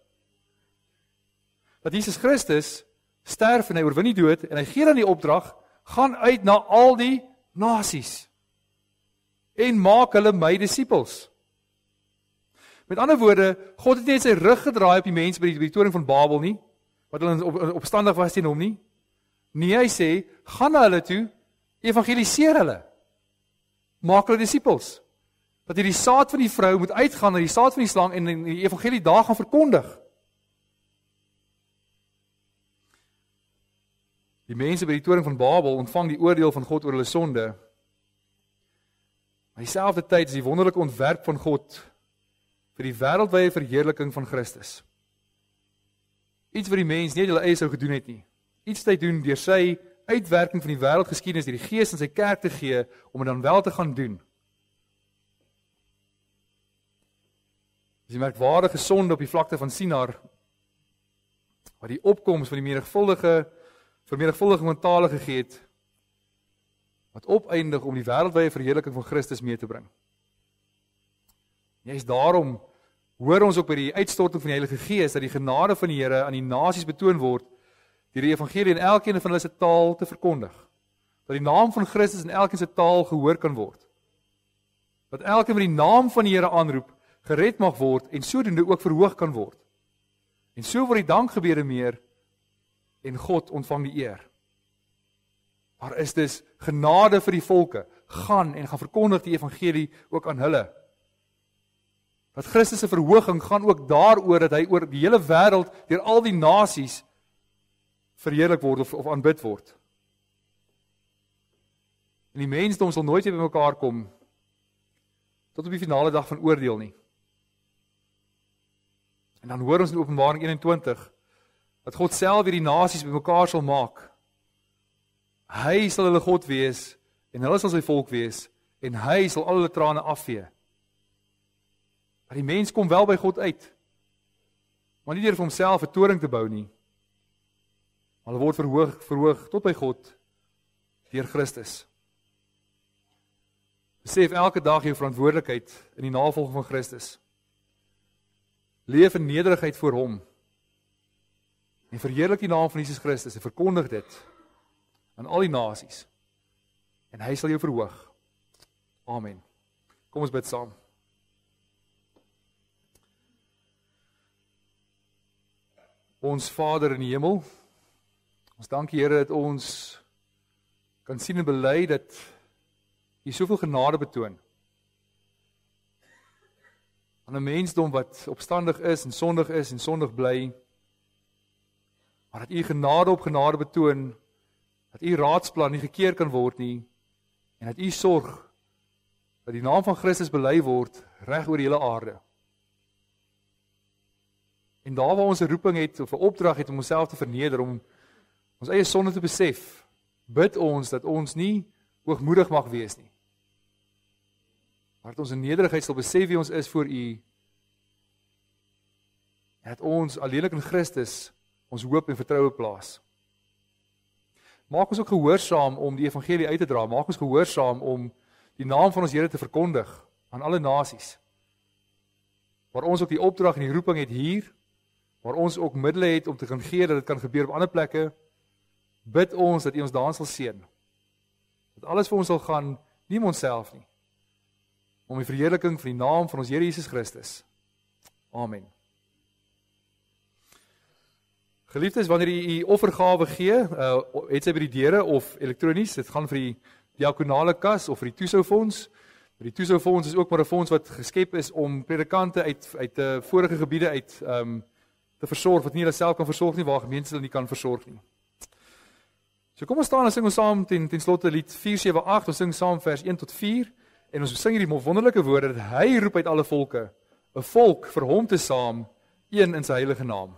Dat Jesus Christus sterf en hy oorwin die dood en hy gee dan die opdrag, gaan uit na al die nasies en maak hulle my disippels. Met ander woorde, God het nie net sy rug gedraai op die mense by die toring van Babel nie, wat hulle opstandig was teen hom nie. Nee, hy sê, gaan na hulle toe, evangeliseer hulle. Maak hulle disippels. Dat hierdie saad van die vrou moet uitgaan na die saad van die slang en die evangelie daar gaan verkondig. Die mense by die toring van Babel ontvang die oordeel van God oor hulle sonde. Maar dieselfde tyd is die wonderlike ontwerp van God vir die wêreldwye verheerliking van Christus. Iets wat die mens nie hulle eie sou gedoen het nie. Iets wat hy doen deur sy uitwerking van die wêreldgeskiedenis, deur die Gees in sy kerk te gee, om dit dan wel te gaan doen. Dis die merkwaardige sonde op die vlakte van Sinar, wat die opkoms van die vermenigvuldiging van tale gegee het, wat opeindig om die wêreldwye verheerliking van Christus mee te bring. Juist daarom hoor ons ook by die uitstorting van die Heilige Gees dat die genade van die Here aan die nasies betoon word deur die evangelie in elkeen van hulle se taal te verkondig. Dat die naam van Christus in elkeen se taal gehoor kan word. Dat elkeen wat die naam van die Here aanroep, gered mag word en sodoende ook verhoog kan word. En so word die dankgebede meer en God ontvang die eer. Daar is dus genade vir die volke. Gaan en gaan verkondig die evangelie ook aan hulle. Dat Christus se verhoging gaan ook daaroor dat hy oor die hele wêreld deur al die nasies verheerlik word of aanbid word. En die mensdom sal nooit weer by mekaar kom tot op die finale dag van oordeel nie. En dan hoor ons in Openbaring 21 dat God self weer die nasies by mekaar sal maak. Hy sal hulle God wees en hulle sal sy volk wees en hy sal al hulle trane afvee. Maar die mens kom wel by God uit. Maar nie deur vir homself 'n toring te bou nie. Maar hulle word verhoog tot by God deur Christus. Besef elke dag jou verantwoordelikheid in die navolging van Christus. Leef in nederigheid voor hom. En verheerlik die naam van Jesus Christus en verkondig dit aan al die nasies. En hy sal jou verhoog. Amen. Kom ons bid saam. Ons Vader in die hemel, ons dank U, Here, dat ons kan sien en bely dat U soveel genade betoon aan 'n mensdom wat opstandig is en sondig bly, maar dat U genade op genade betoon, dat U raadsplan nie gekeer kan word nie, en dat U sorg dat die naam van Christus bely word reg oor die hele aarde. En daar waar ons 'n roeping het of 'n opdrag het om onsself te verneder, om ons eie sonde te besef, bid ons dat ons nie hoogmoedig mag wees nie. Maar dat ons in nederigheid sal besef wie ons is voor U, en dat ons alleenlik in Christus ons hoop en vertroue plaas. Maak ons ook gehoorsaam om die evangelie uit te dra, maak ons gehoorsaam om die naam van ons Here te verkondig aan alle nasies, waar ons ook die opdrag en die roeping het hier, waar ons ook middele het om te kan gee dat dit kan gebeur op ander plekke, bid ons dat U ons daarin sal seën. Dat alles vir ons sal gaan, nie om onsself nie, om die verheerliking van die naam van ons Here Jesus Christus. Amen. Geliefdes, wanneer U offergawe gee, het sy by die deure of elektronies, dit gaan vir die diakonale kas of vir die toesoufonds. Die toesoufonds is ook maar 'n fonds wat geskep is om predikante uit vorige gebiede uit te versorg, wat nie hulle self kan versorg nie, waar gemeentes hulle nie kan versorg nie. So kom ons staan en sing ons saam ten slotte lied 478, ons sing saam vers 1 tot 4, en ons sing hierdie wonderlike woorde, dat hy roep uit alle volke, 'n volk vir hom te saam, een in sy heilige naam.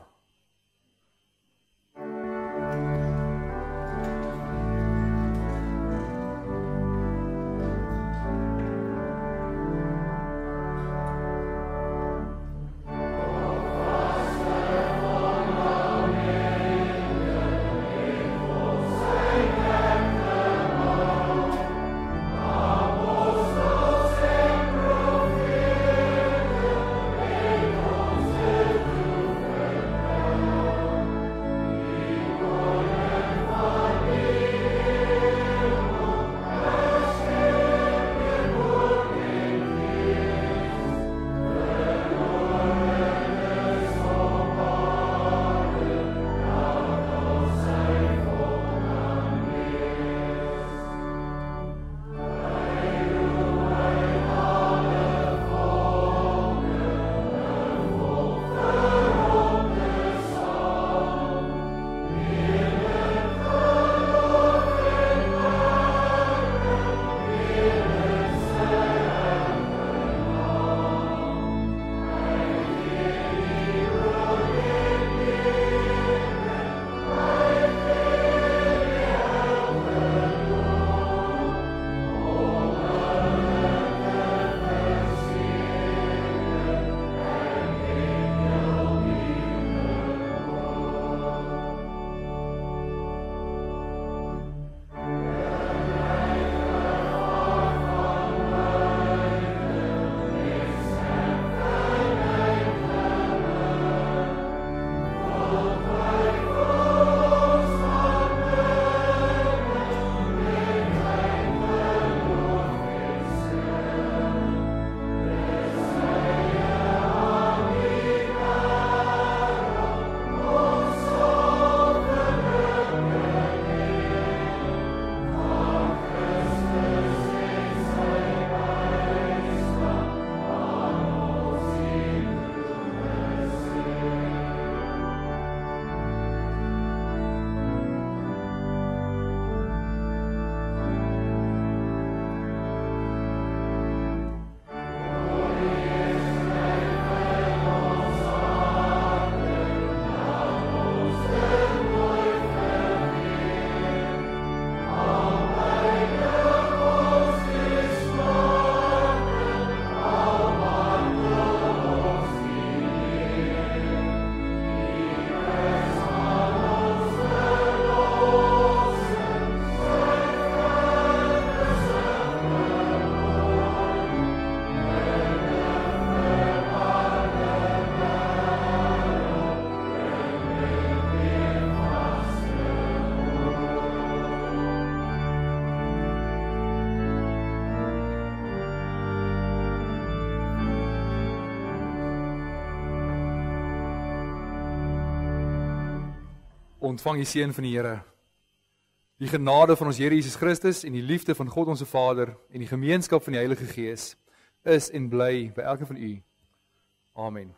ontvang die seën van die Here. Die genade van ons Here Jesus Christus en die liefde van God ons Vader en die gemeenskap van die Heilige Gees is en bly by elkeen van u. Amen.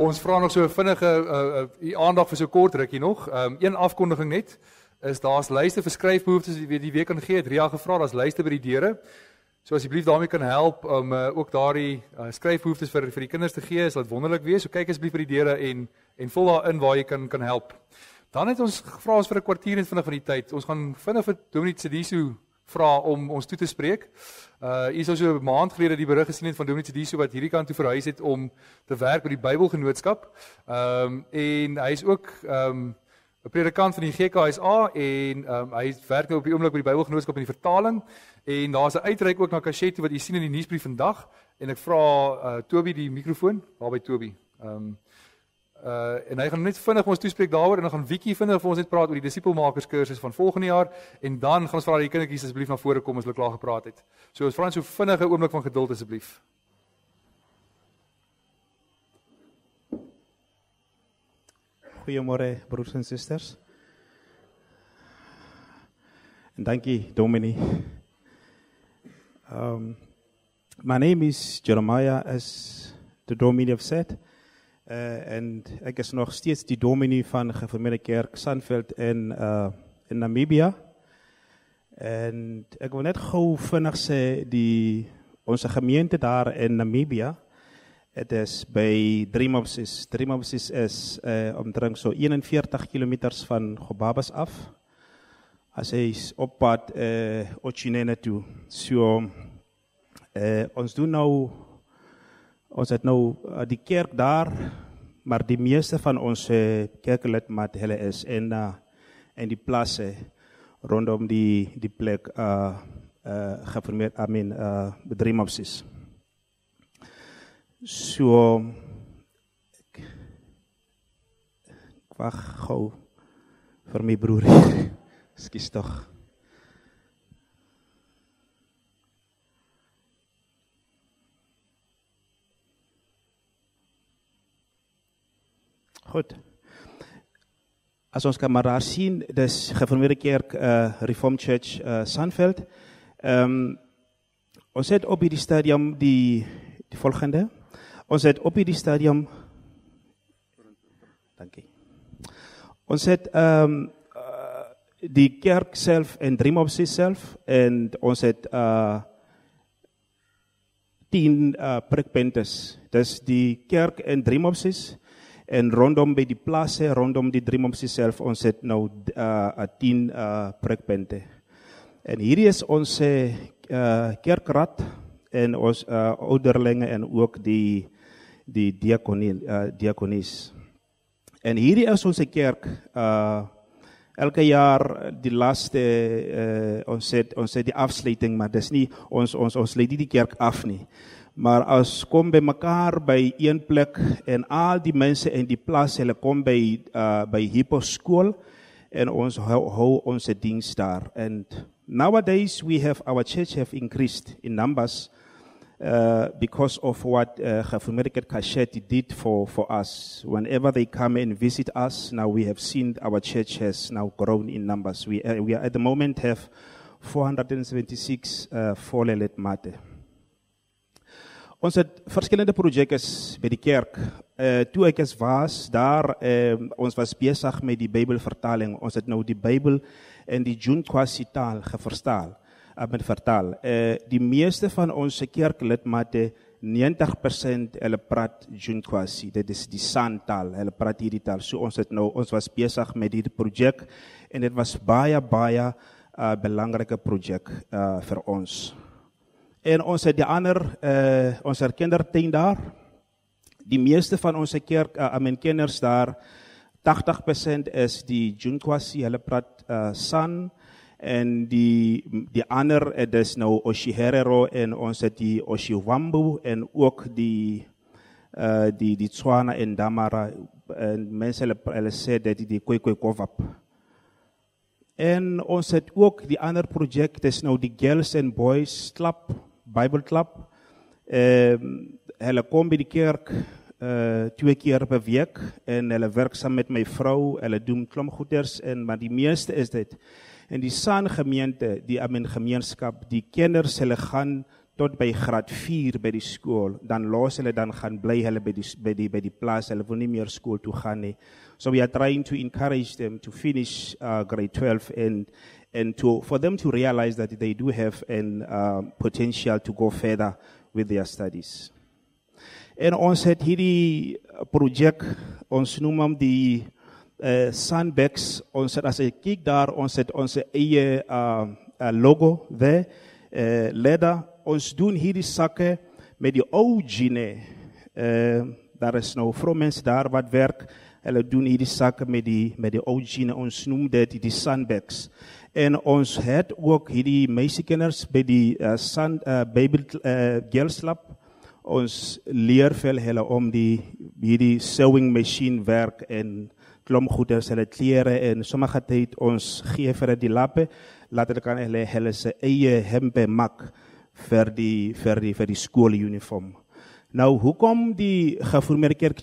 Ons vra nog so 'n vinnige u aandag vir so kort rukkie nog. Een afkondiging net is daar's lyste vir skryfbehoeftes wat die week kan gee. Het Ria gevra, daar's lyste by die deure. So asseblief daarmee kan help om ook daardie skryfbehoeftes vir die kinders te gee, is dit wonderlik wees. So kyk asseblief by die deure en vul daarin waar jy kan help. Dan het ons gevra ons vir 'n kwartier net vinnig van die tyd. Ons gaan vinnig vir Dominee Tsidiso vra om ons toe te spreek. Hier sou so 'n maand gelede die berig gesien het van Dominee Tsidiso wat hierdie kant toe verhuis het om te werk by die Bybelgenootskap. En hy is ook 'n predikant van die GKSA en hy werk nou op die oomblik by die Bybelgenootskap in die vertaling. En daar's 'n uitreik ook na Kashetu wat jy sien in die nuusbrief vandag. En ek vra Toby die mikrofoon, waar by Toby. En hy gaan net vinnig ons toespreek daaroor en dan gaan Wiekie vinnig vir ons net praat oor die disipelmakerskursus van volgende jaar en dan gaan ons vra dat die kindertjies asseblief na vore kom as hulle klaar gepraat het. So ons vra net so vinnige oomblik van geduld asseblief.
Goeiemôre broers en susters. En dankie Dominee. My name is Jeremiah, as the Dominee have said. En ek is nog steeds die dominee van Gereformeerde Kerk Sandveld in Namibia. En ek wil net gou vinnig sê onze gemeente daar in Namibia, het is by Driemopsis. Driemopsis is omtrent so 41 kilometers van Gobabas af. As hy is op pad Otjinene toe. So ons het nou die kerk daar, maar die meeste van ons kerklidmaat hulle is in die plasse rondom die plek geformeerd, Driemopsis. So ek wag gou vir my broer. Ekskuus tog. Goed. As ons kan maar daar sien, dis Gereformeerde Kerk Reformed Church Sandveld. Ons het op hierdie stadium die volgende. Ons het op hierdie stadium dankie. Ons het die kerk self en Driemopsis self en ons het 10 prikpunte. Dis die kerk in Driemopsis. En rondom by die plasse, rondom die Driemopsis self, ons het nou 10 prikpunte. En hierdie is ons kerkraad en ons ouderlinge en ook die diakonies. En hierdie is ons kerk, elke jaar die laaste, ons het die afsluiting, maar dis nie, ons sluit nie die kerk af nie. Maar as kom by mekaar by een plek en al die mense in die plaas, hulle kom by Hippo skool en ons hou ons diens daar. And nowadays our church have increased in numbers because of what Gereformeerde Kerk Kashetu did for us. Whenever they come and visit us, now we have seen our church has now grown in numbers. We are at the moment have 476 volle lidmate. Ons het verskillende projekte by die kerk. Toe ek was daar, ons was besig met die Bybelvertaling. Ons het nou die Bybel in die Junkwasi taal vertaal. Die meeste van ons kerklidmate, 90% hulle praat Junkwasi. Dit is die San-taal, hulle praat hierdie taal. So ons was besig met hierdie projek en dit was baie belangrike projek vir ons. En ons het die ander, ons kindertuin daar, Die meeste van onze kerk, kenners daar, 80% is die Junkwasi, hulle praat San, en die ander, het is nou Oshiherero, en ons het die Oshiwambu, en ook die Tswana en Damara, en mensen hulle sê dat die Kwekwekovap. En ons het ook die ander project, is nou die Girls and Boys Club, Bible Club. Hulle kom by die kerk 2 keer per week en hulle werk saam met my vrou, hulle doen klomp goeders, maar die meeste is dit. En die San gemeente, die gemeenskap, die kinders, hulle gaan tot by graad 4 by die skool, dan los hulle, dan gaan bly hulle by die plaas, hulle wil nie meer skool toe gaan nie. So we are trying to encourage them to finish grade 12 and for them to realize that they do have an potential to go further with their studies. En ons het hierdie project, ons noem hom die Sunbacks, ons het, as jy kyk daar, ons het ons eie logo there, leather, ons doen hierdie sakke met die ou gene, daar is nou vrouwmense daar wat werk, hulle doen hierdie sakke met die ou gene, ons noem dit die Sunbacks. En ons het ook hierdie meisiekinders by die Baby Girls Lab, ons leer veel hulle om hierdie sewing machine werk en klomgoeders, hulle klere en sommige tyd ons gee vir die lappe, laat hulle kan hulle se eie hempe maak vir die skooluniform. Nou, hoekom die geformeerde kerk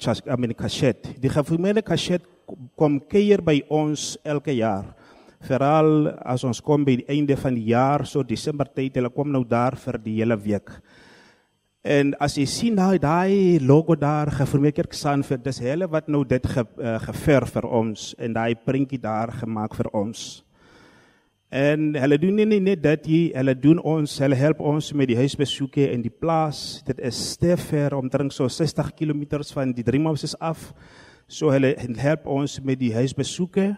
Kashet? Die geformeerde Kashet kom keer by ons elke jaar. Veral as ons kom by die einde van die jaar, so December tyd, hulle kom nou daar vir die hele week. En as jy sien die logo daar, geformeerde kerk Sanford, dis hulle wat nou dit geverf vir ons, en die prentjie daar gemaak vir ons. En hulle doen nie net dit hier, hulle help ons met die huisbesoeke in die plaas. Dit is ver, omtrent so 60 kilometers van die Dream Houses af. So hulle help ons met die huisbesoeke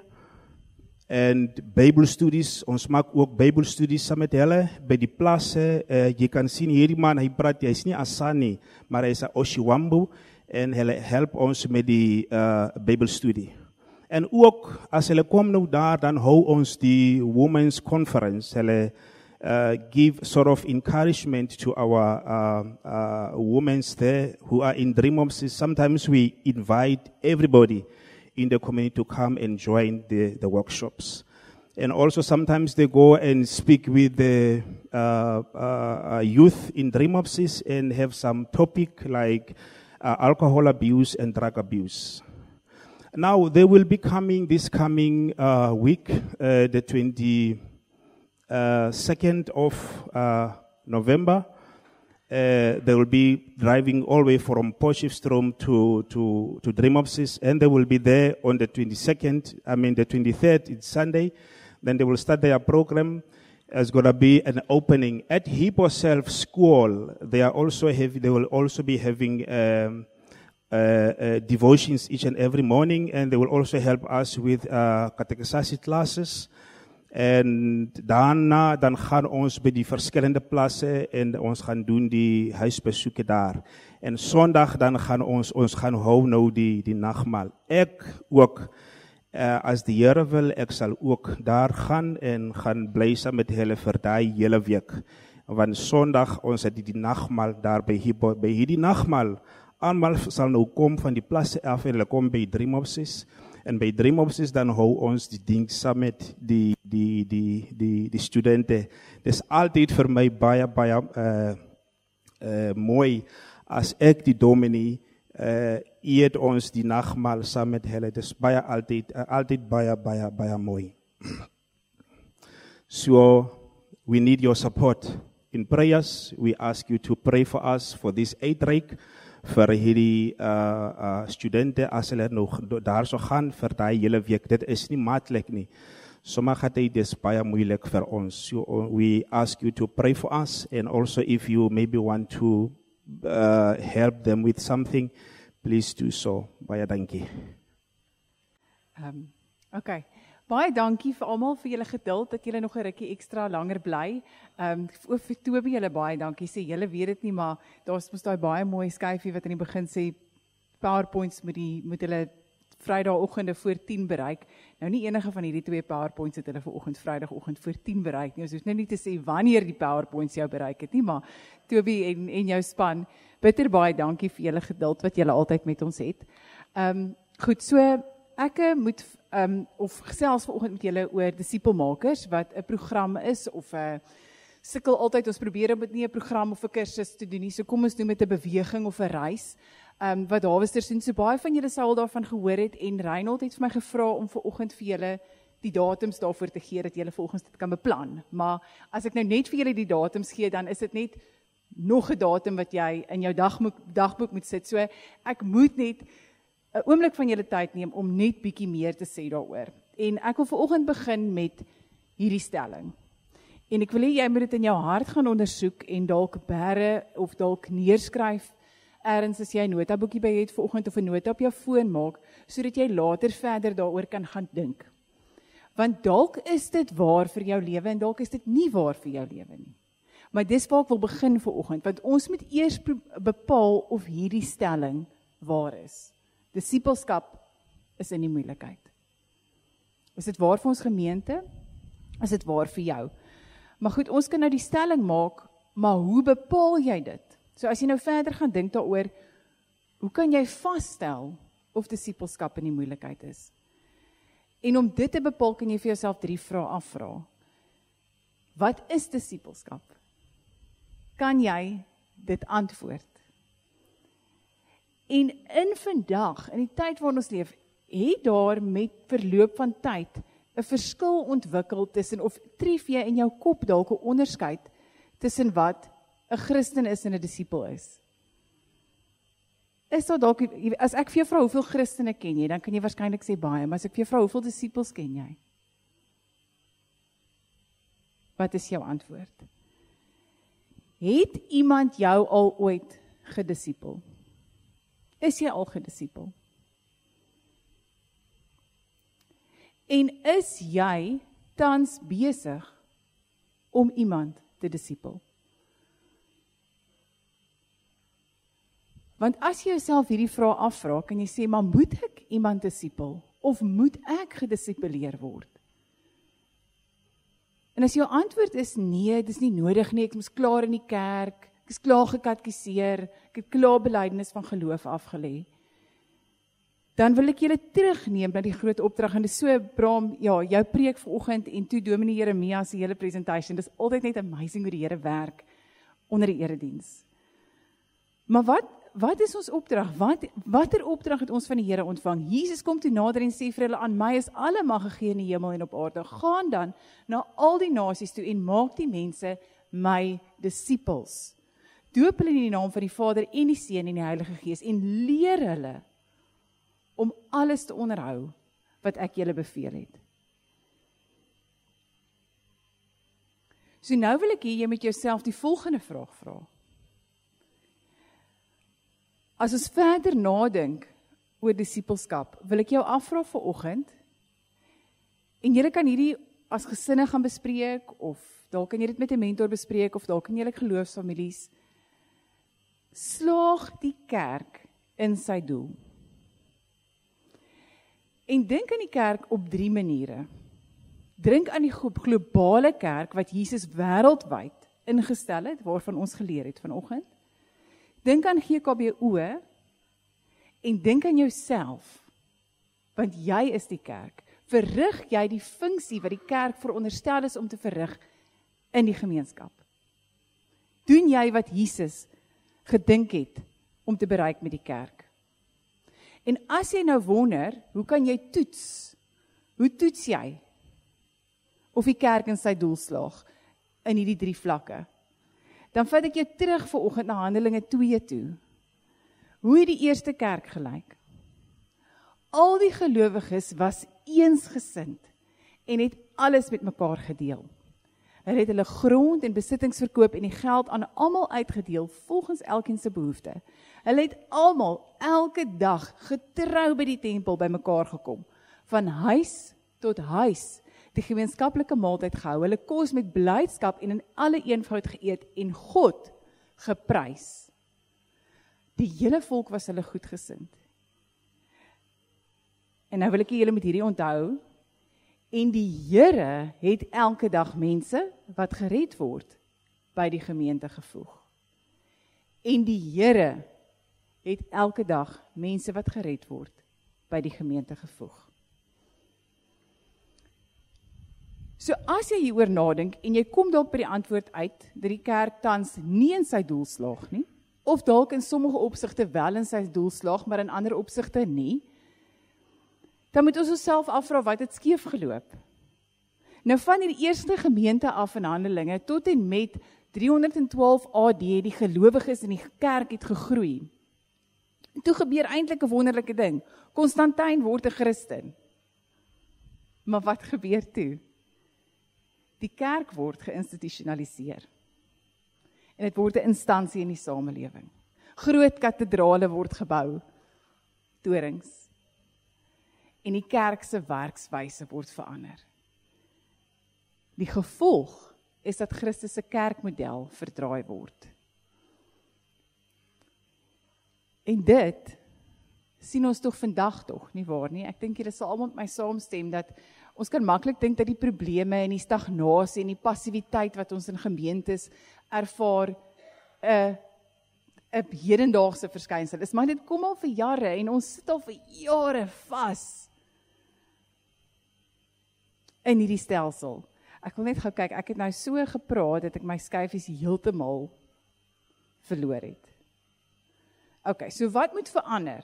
en Bybelstudies. Ons maak ook Bybelstudies saam met hulle by die plase. Jy kan sien hierdie man, hy praat, hy is nie Asani, maar hy is Oshiwambu, en hulle help ons met die Bybelstudie. En ook, as hulle kom nou daar, dan hou ons die Women's Conference. Hulle give sort of encouragement to our women there who are in Dream Homes. Sometimes we invite everybody in the community to come and join the workshops. And also sometimes they go and speak with the youth in Dream Homes and have some topic like alcohol abuse and drug abuse. Now, they will be coming this coming week, the 22nd of November. They will be driving all the way from Potchefstroom to Dream Houses, and they will be there on the 22nd, the 23rd, it's Sunday. Then they will start their program. It's going to be an opening at Hippo Self School. They will also be having devotions each and every morning, and they will also help us with catechisation classes. En daarna dan gaan ons by die verskillende plasse en ons gaan doen die huisbesoeke daar. En Sondag dan gaan ons gaan hou nou die nagmaal. Ek ook, as die Here wil, ek sal ook daar gaan en gaan bly saam met hulle vir daai hele week. Want Sondag ons het die nagmaal daar by hierdie nagmaal. Almal sal nou kom van die plasse af en hulle kom by Dream Houses. En by Dream Houses dan hou ons die ding saam met die studente. Dis altyd vir my baie mooi as ek die dominee eet ons die nagmaal saam met hulle. Dis altyd baie mooi. So we need your support in prayers. We ask you to pray for us for this uitreik. Vir hierdie studente, as hulle nog daar so gaan vir die hele week, dit is nie maatlik nie. Sommige tyd is baie moeilik vir ons. So we ask you to pray for us, and also if you maybe want to help them with something, please do so. Baie dankie.
Okay. Baie dankie vir almal vir julle geduld dat julle nog 'n rukkie ekstra langer bly. Ook vir Toby, julle baie dankie. Sê julle weet dit nie, maar daar's mos daai baie mooi skyfie wat in die begin sê PowerPoints moet hulle Vrydagoggende voor 10 bereik. Nou nie enige van hierdie 2 PowerPoints het hulle vanoggend Vrydagoggend voor 10 bereik nie. Ons hoef nou nie te sê wanneer die PowerPoints jou bereik het nie, maar Toby en jou span, bitter baie dankie vir julle geduld wat julle altyd met ons het. Goed, so ek moet of gesels vanoggend met julle oor disipelmakers wat 'n program is of 'n sukkel altyd, ons probeer om dit nie 'n program of 'n kursus te doen nie, so kom ons noem dit 'n beweging of 'n reis, wat Harvesters doen, so baie van julle sou al daarvan gehoor het, en Reinhold het vir my gevra om vanoggend vir julle die datums daarvoor te gee, dat julle volgens dit kan beplan, maar as ek nou net vir julle die datums gee, dan is dit net nog 'n datum wat jy in jou dagboek moet sit, so ek moet net 'n oomblik van julle tyd neem om net bietjie meer te sê daaroor, en ek wil vanoggend begin met hierdie stelling. En ek wil hê jy moet dit in jou hart gaan ondersoek en dalk bære of dalk neerskryf ergens as jy 'n notaboekie by het vanoggend of 'n nota op jou foon maak, sodat jy later verder daaroor kan gaan dink. Want dalk is dit waar vir jou lewe en dalk is dit nie waar vir jou lewe nie. Maar dis waar ek wil begin vanoggend, want ons moet eers bepaal of hierdie stelling waar is. Disipelskap is in die moeilikheid. Is dit waar vir ons gemeente? Is dit waar vir jou? Maar goed, ons kan nou die stelling maak, maar hoe bepaal jy dit? So as jy nou verder gaan dink daaroor, hoe kan jy vasstel of disipelskap in die moeilikheid is? En om dit te bepaal, kan jy vir jouself 3 vrae afvra. Wat is disipelskap? Kan jy dit antwoord? En in vandag, in die tyd waarin ons leef, het daar met verloop van tyd 'n verskil ontwikkel tussen, of tref jy in jou kop dalk 'n onderskeid tussen wat 'n Christen is en 'n disipel is? Is daar dalk, as ek vir jou vra hoeveel Christene ken jy, dan kan jy waarskynlik sê baie, maar as ek vir jou vra hoeveel disipels ken jy? Wat is jou antwoord? Het iemand jou al ooit gedisipel? Is jy al gedisipel? En is jy tans besig om iemand te disipel? Want as jy jouself hierdie vraag afvra, kan jy sê, maar moet ek iemand disipel? Of moet ek gedisipuleer word? En as jou antwoord is nee, dit is nie nodig nie, ek is klaar in die kerk, ek is klaar gekatkiseer, ek het klaar belydenis van geloof afgelê, dan wil ek julle terugneem na die groot opdrag, en dis so, Bram, ja, jou preek vanoggend, en toe Dominee Jeremia se hele presentation, dis altyd net amazing hoe die Here werk onder die erediens. Maar wat is ons opdrag? Watter opdrag het ons van die Here ontvang? Jesus kom toe nader en sê vir hulle, aan my is alle mag gegee in die hemel en op aarde. Gaan dan na al die nasies toe en maak die mense my disipels. Doop hulle in die naam van die Vader en die Seun en die Heilige Gees en leer hulle om alles te onderhou wat ek julle beveel het. So nou wil ek hê jy met jouself die volgende vraag vra. As ons verder nadink oor disipelskap, wil ek jou afvra vanoggend, en julle kan hierdie as gesinne gaan bespreek, of dalk kan jy dit met 'n mentor bespreek, of dalk kan julle geloofsfamilies, slaag die kerk in sy doel. En dink aan die kerk op 3 maniere. Dink aan die globale kerk wat Jesus wêreldwyd ingestel het, waarvan ons geleer het vanoggend. Dink aan GKBO en dink aan jouself, want jy is die kerk. Verrig jy die funksie wat die kerk veronderstel is om te verrig in die gemeenskap? Doen jy wat Jesus gedink het om te bereik met die kerk? En as jy nou wonder, hoe kan jy toets? Hoe toets jy of die kerk in sy doel slaag in hierdie 3 vlakke? Dan vat ek jou terug vanoggend na Handelinge 2 toe. Hoe het die eerste kerk gelyk? Al die gelowiges was eensgesind en het alles met mekaar gedeel. Hulle het hulle grond en besittings verkoop en die geld aan almal uitgedeel volgens elkeen se behoefte. Hulle het almal elke dag getrou by die tempel bymekaar gekom, van huis tot huis, die gemeenskaplike maaltyd gehou, hulle kos met blydskap en in alle eenvoud geëet en God geprys. Die hele volk was hulle goedgesind En nou wil ek julle met hierdie onthou, en die Here het elke dag mense wat gered word by die gemeente gevoeg. En die Here het elke dag mense wat gered word by die gemeente gevoeg. So as jy hieroor nadink en jy kom dalk by die antwoord uit dat die kerk tans nie in sy doel slaag nie, of dalk in sommige opsigte wel in sy doel slaag, maar in ander opsigte nie, dan moet ons onsself afvra wat het skeef geloop. Nou van die eerste gemeente af in Handelinge tot en met 312 AD die gelowiges in die kerk het gegroei. En toe gebeur eintlik 'n wonderlike ding. Konstantyn word 'n Christen. Maar wat gebeur toe? Die kerk word geïnstitusionaliseer. En dit word 'n instansie in die samelewing. Groot katedrale word gebou, torings. En die kerk se werkswyse word verander. Die gevolg is dat Christus se kerkmodel verdraai word. En dit sien ons tog vandag tog, nie waar nie? Ek dink julle sal almal met my saamstem dat ons kan maklik dink dat die probleme en die stagnasie en die passiwiteit wat ons in gemeentes ervaar 'n hedendaagse verskynsel is, maar dit kom al vir jare en ons sit al vir jare vas in hierdie stelsel. Ek wil net gou kyk, ek het nou so gepraat dat ek my skyfies heeltemal verloor het. Okay, so wat moet verander?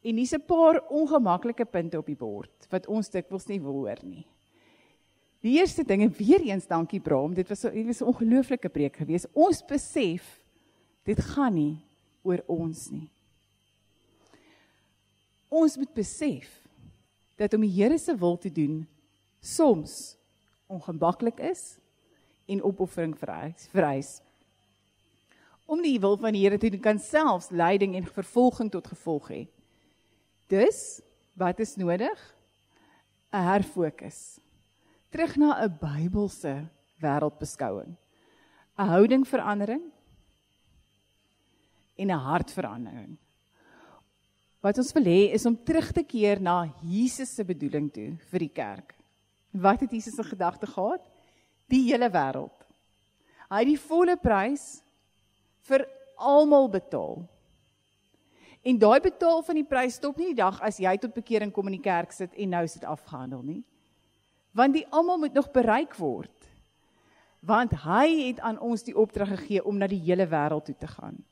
En hier's 'n paar ongemaklike punte op die bord, wat ons dikwels nie wil hoor nie. Die eerste ding, en weer eens dankie Bram, dit was 'n ongelooflike preek geweest. Ons besef, dit gaan nie oor ons nie. Ons moet besef, dat om die Here se wil te doen, soms ongemaklik is, en opoffering vereis. Om die wil van die Here te doen, kan selfs lyding en vervolging tot gevolg hê. Dus, wat is nodig? 'n herfokus. Terug na 'n Bybelse wêreldbeskouing. 'n houdingverandering en 'n hartverandering. Wat ons wil hê is om terug te keer na Jesus se bedoeling toe vir die kerk. Wat het Jesus in gedagte gehad? Die hele wêreld. Hy het die volle prys vir almal betaal. En daai betaal van die prys stop nie die dag as jy tot bekering kom in die kerk sit en nou is dit afgehandel nie. Want die almal moet nog bereik word. Want hy het aan ons die opdrag gegee om na die hele wêreld toe te gaan.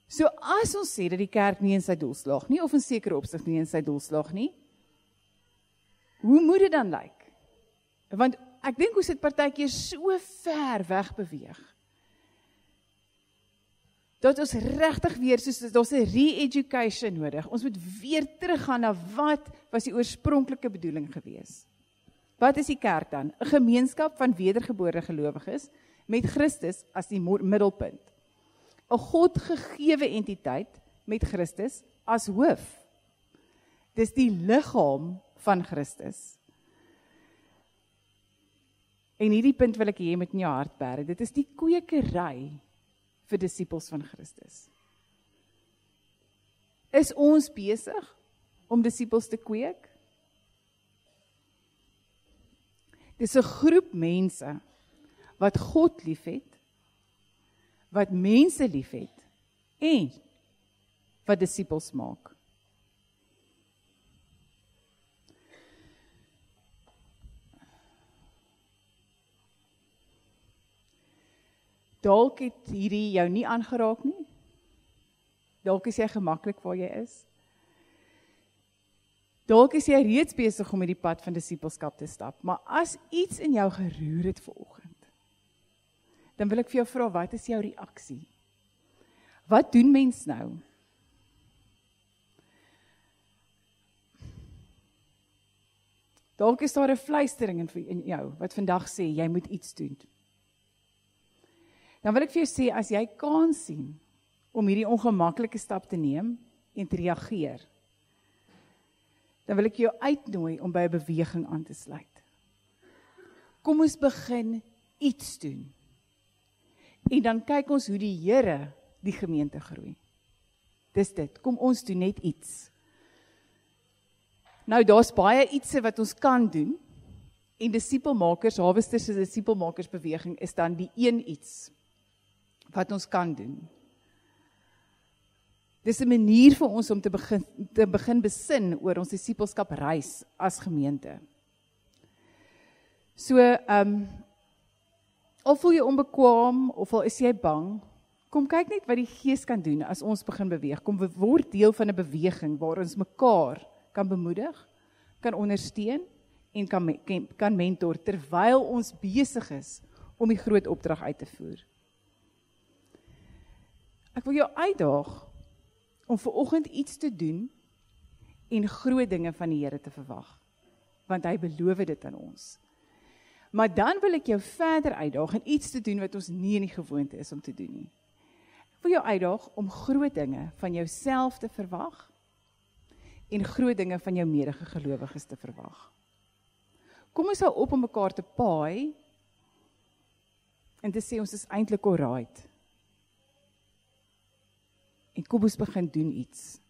So as ons sê dat die kerk nie in sy doel slaag nie, of in sekere opsig nie in sy doel slaag nie, hoe moet dit dan lyk? Want ek dink ons het partykeer so ver weg beweeg, dat ons regtig weer, soos daar's 'n re-education nodig. Ons moet weer teruggaan na wat was die oorspronklike bedoeling gewees. Wat is die kerk dan? 'n gemeenskap van wedergebore gelowiges met Christus as die middelpunt. 'n God-gegewe entiteit met Christus as hoof. Dis die liggaam van Christus. En hierdie punt wil ek hê met in jou hart bære. Dit is die kwekery vir disippels van Christus. Is ons besig om disippels te kweek? Dis 'n groep mense wat God liefhet, wat mense liefhet en wat disippels maak. Dalk het hierdie jou nie aangeraak nie. Dalk is jy gemaklik waar jy is. Dalk is jy reeds besig om met die pad van disippelskap te stap. Maar as iets in jou geroer het vanoggend, dan wil ek vir jou vra, wat is jou reaksie? Wat doen mens nou? Dalk is daar 'n fluistering in jou, wat vandag sê, jy moet iets doen. Dan wil ek vir jou sê, as jy kan sien, om hierdie ongemaklike stap te neem, en te reageer, dan wil ek jou uitnooi om by 'n beweging aan te sluit. Kom ons begin iets doen. En dan kyk ons hoe die Here die gemeente groei. Dis dit, kom ons doen net iets. Nou, daar's baie ietsie wat ons kan doen, en disipelmakers, Harvesters se disipelmakersbeweging is dan die een iets wat ons kan doen. Dis 'n manier vir ons om te begin besin oor ons disipelskap reis as gemeente. So, al voel jy onbekwaam, of al is jy bang, kom kyk net wat die Gees kan doen as ons begin beweeg. Kom word deel van 'n beweging waar ons mekaar kan bemoedig, kan ondersteun en kan mentor, terwyl ons besig is om die groot opdrag uit te voer. Ek wil jou uitdaag om vanoggend iets te doen en groot dinge van die Here te verwag, want hy beloof dit aan ons. Maar dan wil ek jou verder uitdaag en iets te doen wat ons nie in die gewoonte is om te doen nie. Ek wil jou uitdaag om groot dinge van jouself te verwag en groot dinge van jou medegelowiges te verwag. Kom ons hou op om mekaar te paai en te sê ons is eintlik alright. En kom ons begin doen iets.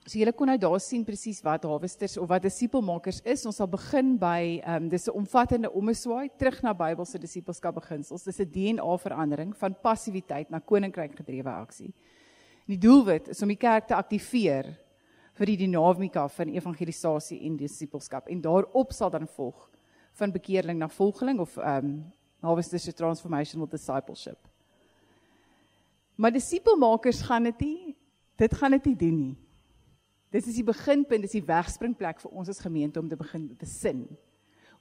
So julle kon nou daar sien presies wat Harvesters of wat disipelmakers is. Ons sal begin by, dis 'n omvattende ommeswaai, terug na Bybelse disipelskap beginsels. Dis 'n DNA-verandering van passiwiteit na koninkryk gedrewe aksie. Die doelwit is om die kerk te aktiveer vir die dinamika van evangelisasie en disipelskap. En daarop sal dan volg van bekeerling na volgeling of Harvesters se transformational discipleship. Maar disipelmakers gaan dit gaan dit nie doen nie. Dit is die beginpunt, dis die wegspringplek vir ons as gemeente om te begin besin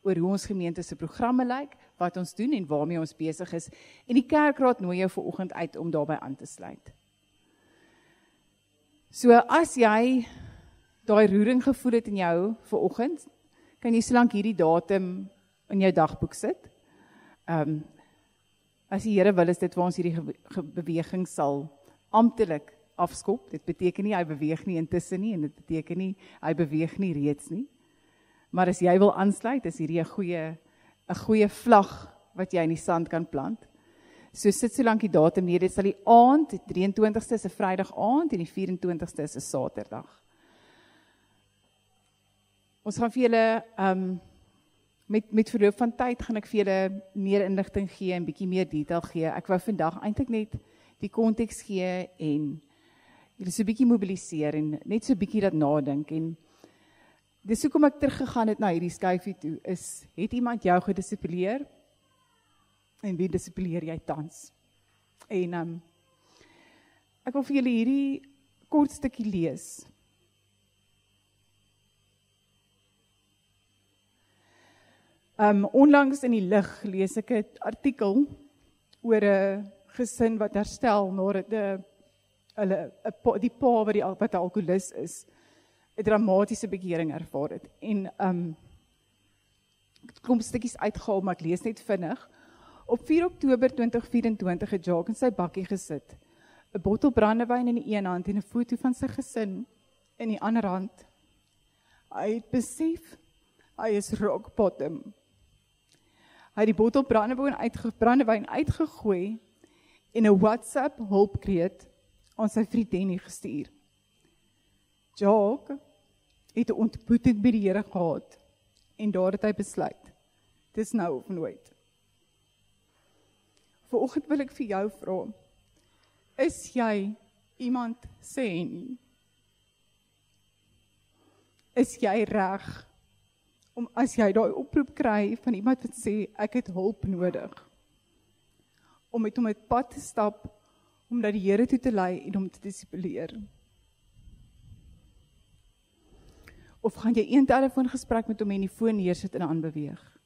oor hoe ons gemeente se programme lyk, wat ons doen en waarmee ons besig is. En die kerkraad nooi jou vanoggend uit om daarbey aan te sluit. So as jy daai roering gevoel het in jou vanoggend, kan jy solank hierdie datum in jou dagboek sit. As die Here wil, is dit waar ons hierdie beweging sal amptelik afskop. Dit beteken nie hy beweeg nie intussen nie, en dit beteken nie hy beweeg nie reeds nie. Maar as jy wil aansluit, is hierdie 'n goeie vlag wat jy in die sand kan plant. So sit solank die datum neer, dit sal die aand, die 23ste is 'n Vrydag aand en die 24ste is 'n Saterdag. Ons gaan vir julle met verloop van tyd gaan ek vir julle meer inligting gee en bietjie meer detail gee. Ek wou vandag eintlik net die konteks gee en julle so bietjie mobiliseer en net so bietjie dat nadink. En dis hoekom ek teruggegaan het na hierdie skyfie toe, het iemand jou gedissiplineer en wie dissiplineer jy tans? En ek wil vir julle hierdie kort stukkie lees. Onlangs in die lig lees ek 'n artikel oor 'n gesin wat herstel nadat die pa wat 'n alkoholist is, 'n dramatiese bekering ervaar het. En ek kom stukkies uitgehaal, maar ek lees net vinnig. Op 4 Oktober 2024 het Jacques in sy bakkie gesit, 'n bottel brandewyn in die een hand en 'n foto van sy gesin in die ander hand. Hy het besef, hy is rock bottom. Hy het die bottel brandewyn uitgegooi en 'n WhatsApp hulpkreet aan sy vriend Denny gestuur. Jacques het 'n ontmoeting met die Here gehad en daar het hy besluit, dis nou of nooit. Vanoggend wil ek vir jou vra, is jy iemand se Henny? Is jy reg om as jy daai oproep kry van iemand wat sê ek het hulp nodig, om met hom het pad te stap, om na die Here toe te lei en hom te dissiplineer? Of gaan jy een telefoongesprek met hom en die foon neersit en aanbeweeg?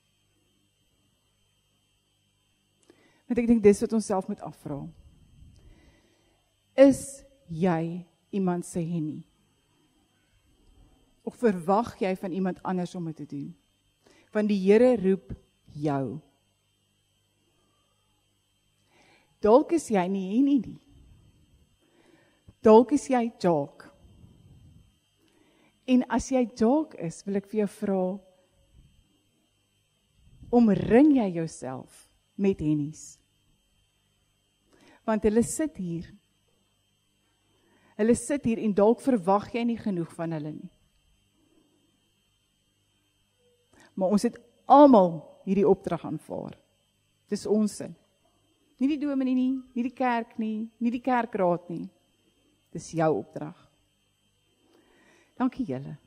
Want ek dink dis wat ons self moet afvra. Is jy iemand se Henny? Of verwag jy van iemand anders om dit te doen? Want die Here roep jou. Dalk is jy nie Henny nie. Dalk is jy Jacques. En as jy Jacques is, wil ek vir jou vra, omring jy jouself met Hennies? Want hulle sit hier. Hulle sit hier en dalk verwag jy nie genoeg van hulle nie. Maar ons het almal hierdie opdrag aanvaar. Dis ons sin. Nie die dominee nie, nie die kerk nie, nie die kerkraad nie. Dis jou opdrag. Dankie julle.